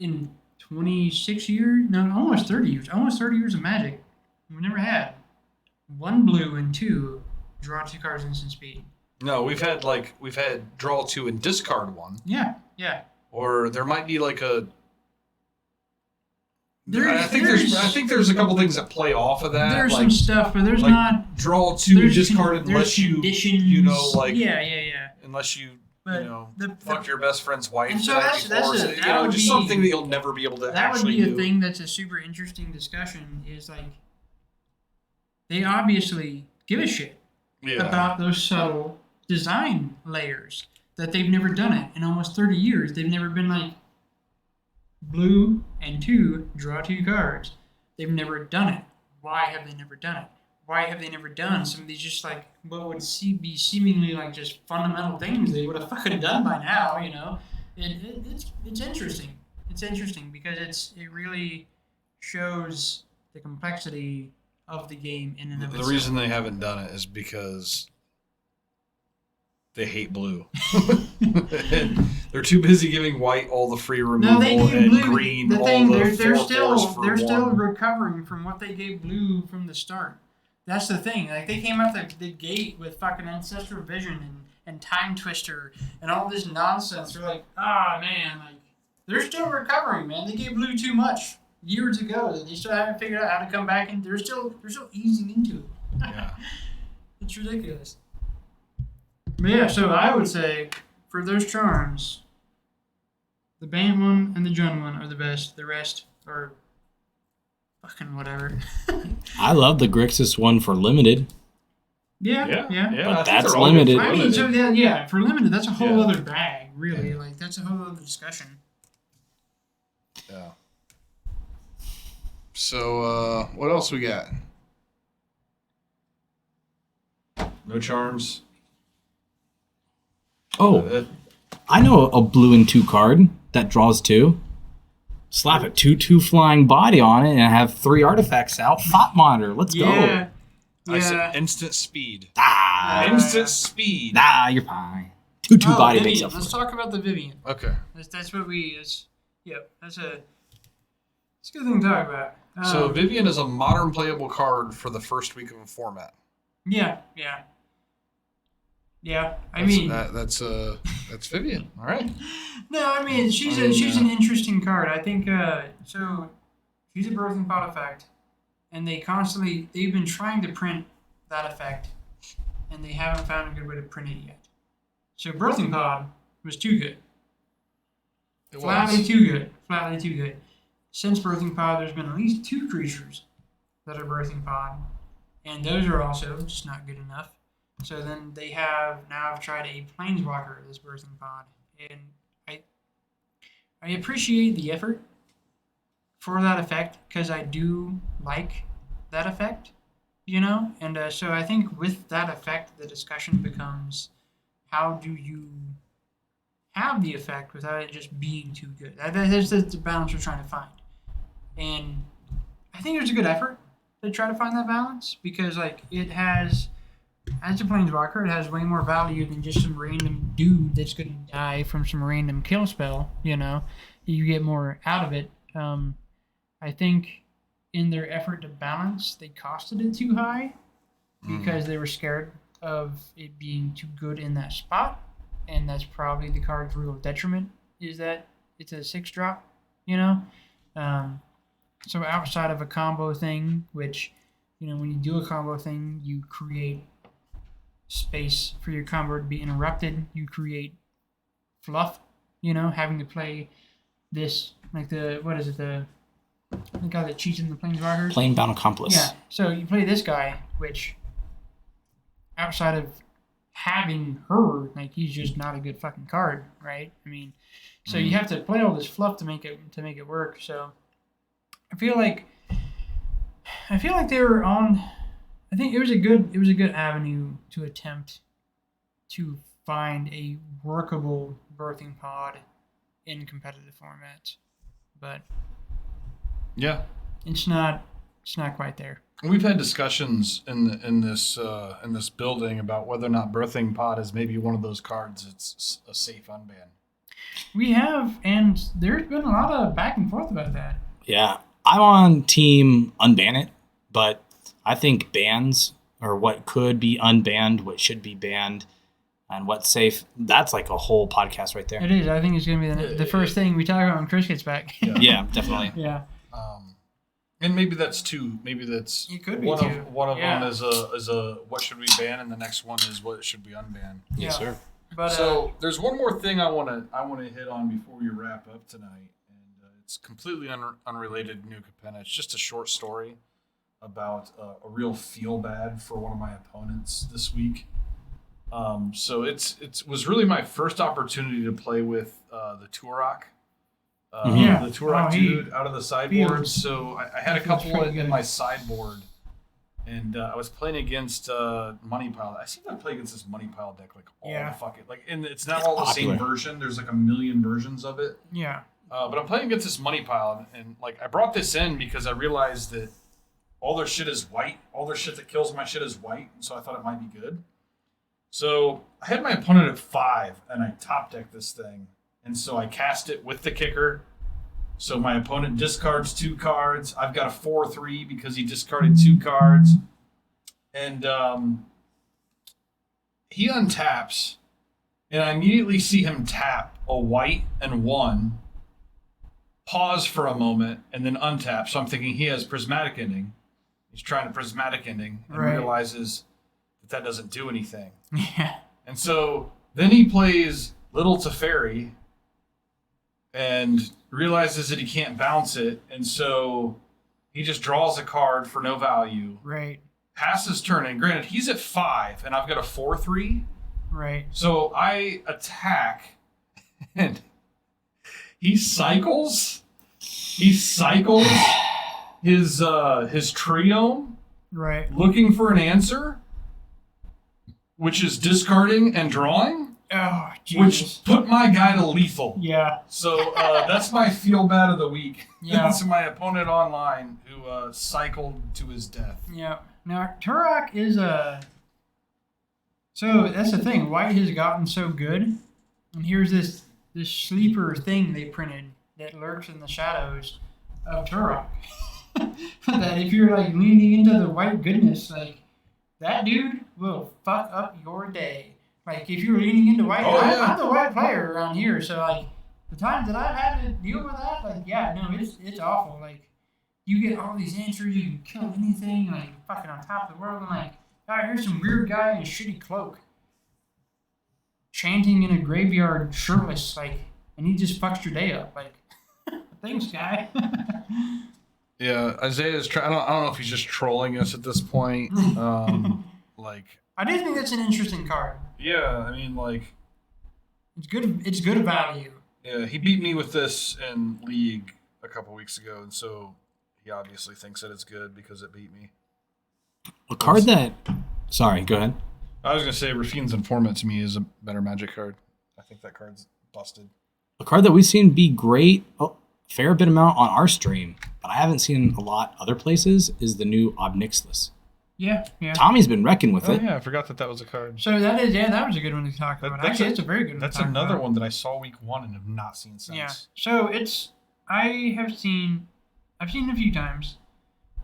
[SPEAKER 1] in 26 years, no, almost 30 years of Magic, we never had 1 blue and 2 draw 2 cards instant speed.
[SPEAKER 2] No, we've had draw 2 and discard 1.
[SPEAKER 1] Yeah.
[SPEAKER 2] Or there might be like a. I think there's a couple things that play off of that.
[SPEAKER 1] There's some stuff, but there's not
[SPEAKER 2] draw 2 discarded unless
[SPEAKER 1] conditions. Yeah.
[SPEAKER 2] Unless you
[SPEAKER 1] but
[SPEAKER 2] fuck your best friend's wife.
[SPEAKER 1] And so that's
[SPEAKER 2] just something that you'll never be able to.
[SPEAKER 1] That would be a thing that's a super interesting discussion. Is like they obviously give a shit about those subtle design layers that they've never done it in almost 30 years. They've never been like blue and 2 draw 2 cards. They've never done it. Why have they never done it? Why have they never done some of these just like what would be seemingly like just fundamental things they would have fucking done by now? You know, it's interesting. It's interesting because it really shows the complexity of the game in and of itself.
[SPEAKER 2] The reason they haven't done it is because they hate blue. They're too busy giving white all the free removal and blue, green
[SPEAKER 1] the
[SPEAKER 2] all
[SPEAKER 1] thing,
[SPEAKER 2] the
[SPEAKER 1] they're still
[SPEAKER 2] one.
[SPEAKER 1] recovering from what they gave blue from the start. That's the thing. Like they came out the gate with fucking Ancestral Vision and Time Twister and all this nonsense. They're like, man, like they're still recovering, man. They gave blue too much years ago. They still haven't figured out how to come back, and they're still easing into it.
[SPEAKER 2] Yeah,
[SPEAKER 1] it's ridiculous. But yeah, so I would say for those charms, the Bant one and the Jon one are the best. The rest are fucking whatever.
[SPEAKER 3] I love the Grixis one for limited.
[SPEAKER 1] Yeah.
[SPEAKER 3] But that's limited.
[SPEAKER 1] I mean, so for limited, that's a whole other bag, really. Yeah. Like that's a whole other discussion.
[SPEAKER 2] Yeah. So, what else we got? No charms.
[SPEAKER 3] Oh, I know a blue and 2 card that draws 2. Slap a 2/2 flying body on it and have 3 artifacts out. Thought Monitor, let's go.
[SPEAKER 1] Yeah.
[SPEAKER 2] I said instant speed.
[SPEAKER 3] Instant
[SPEAKER 2] speed.
[SPEAKER 3] You're fine. 2/2 body
[SPEAKER 1] Vivian.
[SPEAKER 3] makes up for
[SPEAKER 1] Let's
[SPEAKER 3] it.
[SPEAKER 1] talk about the Vivian.
[SPEAKER 2] Okay.
[SPEAKER 1] That's what that's a good thing to talk about.
[SPEAKER 2] So Vivian is a modern playable card for the first week of a format.
[SPEAKER 1] Yeah. I mean
[SPEAKER 2] that's Vivian. All right.
[SPEAKER 1] No, I mean she's an interesting card. I think so. She's a birthing pod effect, and they've been trying to print that effect, and they haven't found a good way to print it yet. So birthing pod was too good. Flatly too good. Since birthing pod, there's been at least 2 creatures that are birthing pod, and those are also just not good enough. So then they have tried a planeswalker this birthing pod, and I appreciate the effort for that effect because I do like that effect, you know. And so I think with that effect, the discussion becomes how do you have the effect without it just being too good. That's the balance we're trying to find, and I think there's a good effort to try to find that balance because like it has. As a planeswalker, it has way more value than just some random dude that's going to die from some random kill spell, you know. You get more out of it. I think in their effort to balance, they costed it too high because they were scared of it being too good in that spot. And that's probably the card's real detriment, is that it's a 6-drop, you know. So outside of a combo thing, which, you know, when you do a combo thing, you create space for your combo to be interrupted. You create fluff, you know, having to play this, like the guy that cheats in the Planeswalkers?
[SPEAKER 3] Planebound Accomplice.
[SPEAKER 1] Yeah, so you play this guy, which, outside of having her, like, he's just not a good fucking card, right? I mean, so you have to play all this fluff to make it work, so I feel like they were on. I think it was a good avenue to attempt to find a workable birthing pod in competitive formats, but
[SPEAKER 2] yeah,
[SPEAKER 1] it's not quite there.
[SPEAKER 2] We've had discussions in this building about whether or not birthing pod is maybe one of those cards. It's a safe unban.
[SPEAKER 1] We have, and there's been a lot of back and forth about that.
[SPEAKER 3] Yeah, I'm on team unban it, but I think bans, or what could be unbanned, what should be banned, and what's safe, that's like a whole podcast right there.
[SPEAKER 1] It is. I think it's going to be the first thing we talk about when Chris gets back.
[SPEAKER 3] Yeah, definitely.
[SPEAKER 1] Yeah.
[SPEAKER 2] And maybe that's two. Maybe that's
[SPEAKER 1] it could be
[SPEAKER 2] one
[SPEAKER 1] two.
[SPEAKER 2] One of them is a what should we ban, and the next one is what should we unban.
[SPEAKER 3] Yes, sir.
[SPEAKER 1] But,
[SPEAKER 2] so there's one more thing I want to hit on before we wrap up tonight, and it's completely unrelated to New Capenna. It's just a short story about a real feel bad for one of my opponents this week. So it was really my first opportunity to play with the Turok. The Turok dude out of the sideboard. So I had a couple in my sideboard, and I was playing against Money Pile. I seem to play against this Money Pile deck like all the fucking and it's not all the same version. There's like a million versions of it.
[SPEAKER 1] Yeah.
[SPEAKER 2] But I'm playing against this Money Pile, and like I brought this in because I realized that all their shit is white. All their shit that kills my shit is white, so I thought it might be good. So I had my opponent at 5, and I top decked this thing. And so I cast it with the kicker. So my opponent discards 2 cards. I've got a 4/3 because he discarded 2 cards. And he untaps. And I immediately see him tap a white and 1. Pause for a moment and then untap. So I'm thinking he has Prismatic Ending. He's trying to Prismatic Ending and realizes that doesn't do anything.
[SPEAKER 1] Yeah.
[SPEAKER 2] And so then he plays Little Teferi and realizes that he can't bounce it, and so he just draws a card for no value.
[SPEAKER 1] Right.
[SPEAKER 2] Passes turn, and granted, he's at 5, and I've got a 4/3.
[SPEAKER 1] Right.
[SPEAKER 2] So I attack, and he cycles. He cycles his Triome,
[SPEAKER 1] right,
[SPEAKER 2] looking for an answer, which is discarding and drawing.
[SPEAKER 1] Oh, Jesus.
[SPEAKER 2] Which put my guy to lethal.
[SPEAKER 1] Yeah.
[SPEAKER 2] So that's my feel bad of the week.
[SPEAKER 1] Yeah.
[SPEAKER 2] It's my opponent online who cycled to his death.
[SPEAKER 1] Yeah. Now, Turok is a... So, that's the thing. White has gotten so good. And here's this sleeper thing they printed that lurks in the shadows of Turok. That if you're, like, leaning into the white goodness, like, that dude will fuck up your day. Like, if you're leaning into white, I'm the white player around here, so, like, the times that I've had to deal with that, like, yeah, no, it's awful. Like, you get all these answers, you can kill anything, like, fucking on top of the world, and, like, here's some weird guy in a shitty cloak chanting in a graveyard shirtless, like, and he just fucks your day up. Like, thanks, guy.
[SPEAKER 2] Yeah, Isaiah's I don't know if he's just trolling us at this point. Like,
[SPEAKER 1] I do think that's an interesting card.
[SPEAKER 2] Yeah, I mean, like,
[SPEAKER 1] it's good value.
[SPEAKER 2] Yeah, he beat me with this in League a couple weeks ago, and so he obviously thinks that it's good because it beat me.
[SPEAKER 3] A card that... Sorry, go ahead.
[SPEAKER 2] I was going to say Rafine's Informant to me is a better Magic card. I think that card's busted.
[SPEAKER 3] A card that we've seen be great a fair bit amount on our stream, but I haven't seen a lot other places, is the new Obnixless.
[SPEAKER 1] Yeah.
[SPEAKER 3] Tommy's been wrecking with it.
[SPEAKER 2] Yeah, I forgot that was a card.
[SPEAKER 1] So that was a good one to talk about. Actually, it's a very good one.
[SPEAKER 2] That's another one that I saw week 1 and have not seen since.
[SPEAKER 1] Yeah. So I've seen a few times,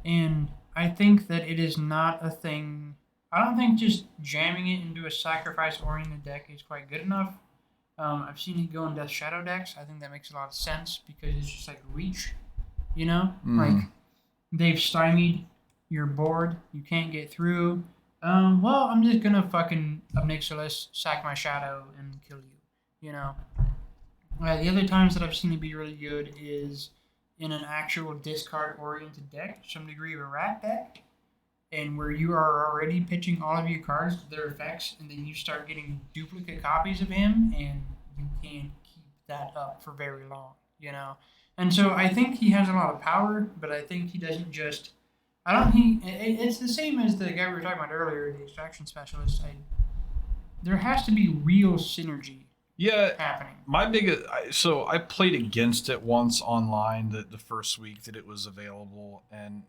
[SPEAKER 1] and I think that it is not a thing. I don't think just jamming it into a sacrifice-oriented deck is quite good enough. I've seen it go in Death Shadow decks. I think that makes a lot of sense because it's just like reach, you know? Like, they've stymied your board, you can't get through. Well, I'm just gonna fucking Obnixilus, sack my shadow, and kill you, you know? The other times that I've seen it be really good is in an actual discard-oriented deck, some degree of a rat deck, and where you are already pitching all of your cards to their effects, and then you start getting duplicate copies of him, and you can't keep that up for very long, you know? And so I think he has a lot of power, but I think he doesn't just... it's the same as the guy we were talking about earlier, the extraction specialist. There has to be real synergy happening.
[SPEAKER 2] So I played against it once online the first week that it was available, and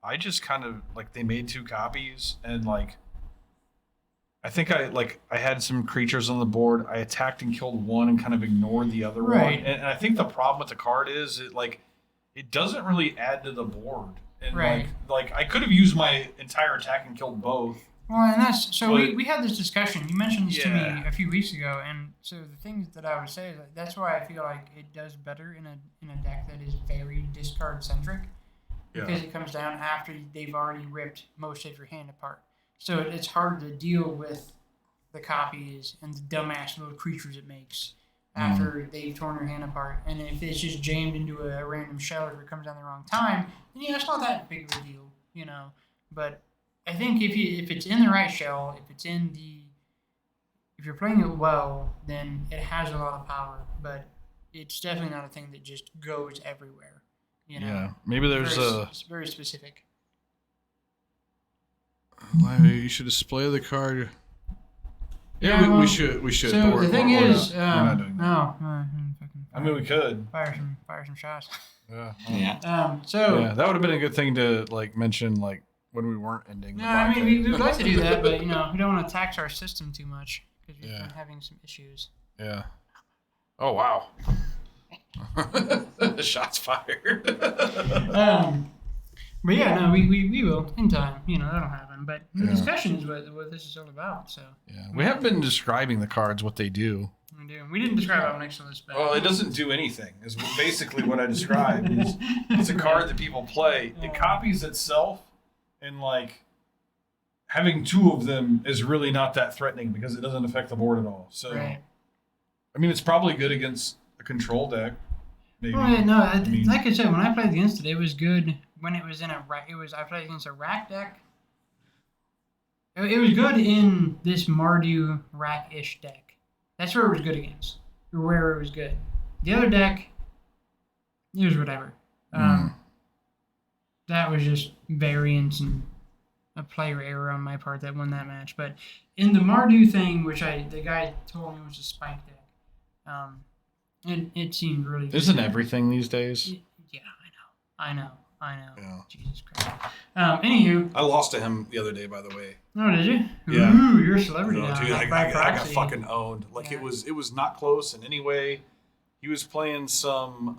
[SPEAKER 2] I just kind of, like, they made 2 copies, and, like, I think I had some creatures on the board. I attacked and killed one and kind of ignored the other one. And I think the problem with the card is it doesn't really add to the board. And like I could have used my entire attack and killed both.
[SPEAKER 1] Well, and that's so we had this discussion. You mentioned this to me a few weeks ago, and so the things that I would say is that's why I feel like it does better in a deck that is very discard centric, because it comes down after they've already ripped most of your hand apart. So it's hard to deal with the copies and the dumbass little creatures it makes after they've torn your hand apart. And if it's just jammed into a random shell or it comes down the wrong time, then it's not that big of a deal, you know. But I think if it's in the right shell, if you're playing it well, then it has a lot of power. But it's definitely not a thing that just goes everywhere, you know.
[SPEAKER 2] Yeah, maybe there's
[SPEAKER 1] it's very specific.
[SPEAKER 2] You should display the card. Yeah, we should.
[SPEAKER 1] So the thing is,
[SPEAKER 2] we're not doing that.
[SPEAKER 1] No.
[SPEAKER 2] I mean, we could
[SPEAKER 1] fire some shots.
[SPEAKER 2] Yeah.
[SPEAKER 1] So
[SPEAKER 2] that would have been a good thing to mention when we weren't ending.
[SPEAKER 1] No, I mean we would like to do that, but we don't want to tax our system too much because we've been having some issues.
[SPEAKER 2] Yeah. Oh wow. Shots fired.
[SPEAKER 1] But yeah, no, we will in time. That'll happen. But the discussion is what this is all about. So
[SPEAKER 2] we have been describing the cards, what they do.
[SPEAKER 1] We do. We didn't describe how next to this.
[SPEAKER 2] Well, it doesn't do anything. Is basically what I described. It's a card that people play. It copies itself, and having two of them is really not that threatening because it doesn't affect the board at all. So, I mean, it's probably good against a control deck. Maybe.
[SPEAKER 1] Well, no, like I said, when I played against it, it was good. When it was in I played against a rack deck. It was good in this Mardu rack-ish deck. That's where it was good against, or where it was good. The other deck, it was whatever. That was just variance and a player error on my part that won that match. But in the Mardu thing, which the guy told me was a spike deck, it seemed really good.
[SPEAKER 2] Isn't everything these days?
[SPEAKER 1] Yeah, I know.
[SPEAKER 2] Yeah.
[SPEAKER 1] Jesus Christ. Anywho.
[SPEAKER 2] I lost to him the other day, by the way.
[SPEAKER 1] Oh, did you?
[SPEAKER 2] Yeah.
[SPEAKER 1] Ooh, you're a celebrity now.
[SPEAKER 2] Dude, I got fucking owned. It was not close in any way. He was playing some,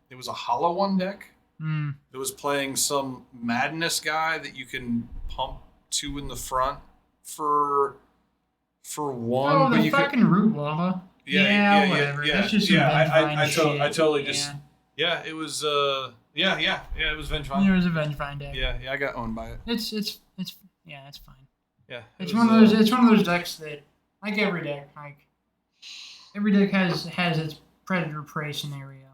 [SPEAKER 2] it was a hollow one deck. It was playing some madness guy that you can pump two in the front for one.
[SPEAKER 1] Oh,
[SPEAKER 2] but
[SPEAKER 1] the fucking root lava.
[SPEAKER 2] Yeah,
[SPEAKER 1] whatever.
[SPEAKER 2] Yeah,
[SPEAKER 1] That's just
[SPEAKER 2] I totally just... Yeah, it was... it was Vengevine.
[SPEAKER 1] It was a Vengevine deck.
[SPEAKER 2] Yeah, I got owned by it.
[SPEAKER 1] It's fine.
[SPEAKER 2] Yeah,
[SPEAKER 1] it's one of those decks that, like every deck, every deck has its predator prey scenario.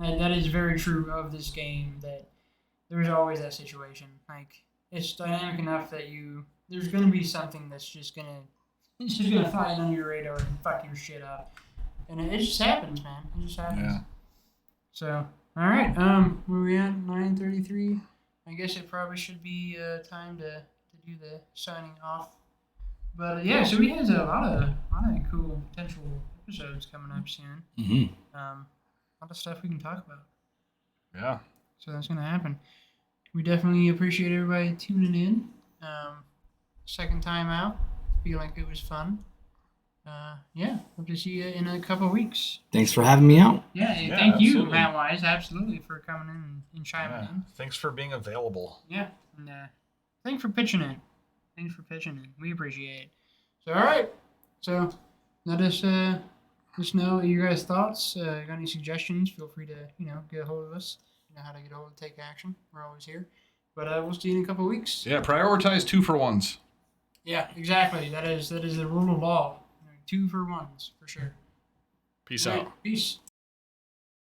[SPEAKER 1] That is very true of this game. That there's always that situation. It's dynamic enough that there's gonna be something that's just gonna fly in under your radar and fuck your shit up, and it just happens, man. It just happens.
[SPEAKER 2] Yeah.
[SPEAKER 1] So. All right, where we at? 9:33. I guess it probably should be time to do the signing off. But so we have a lot of cool potential episodes coming up soon. A lot of stuff we can talk about.
[SPEAKER 2] Yeah.
[SPEAKER 1] So that's gonna happen. We definitely appreciate everybody tuning in. Second time out, feel like it was fun. Hope to see you in a couple of weeks.
[SPEAKER 3] Thanks for having me out.
[SPEAKER 1] Thank you, Matt Wise, absolutely, for coming in and chiming in.
[SPEAKER 2] Thanks for being available.
[SPEAKER 1] Yeah, and thanks for pitching in. We appreciate it. So, all right. So, let us know your guys' thoughts. Got any suggestions? Feel free to get a hold of us. You know how to get a hold of Take Action. We're always here. But we'll see you in a couple of weeks.
[SPEAKER 2] Yeah, prioritize 2-for-1s.
[SPEAKER 1] Yeah, exactly. That is the rule of law. 2-for-1s for sure.
[SPEAKER 2] Peace out.
[SPEAKER 1] Peace.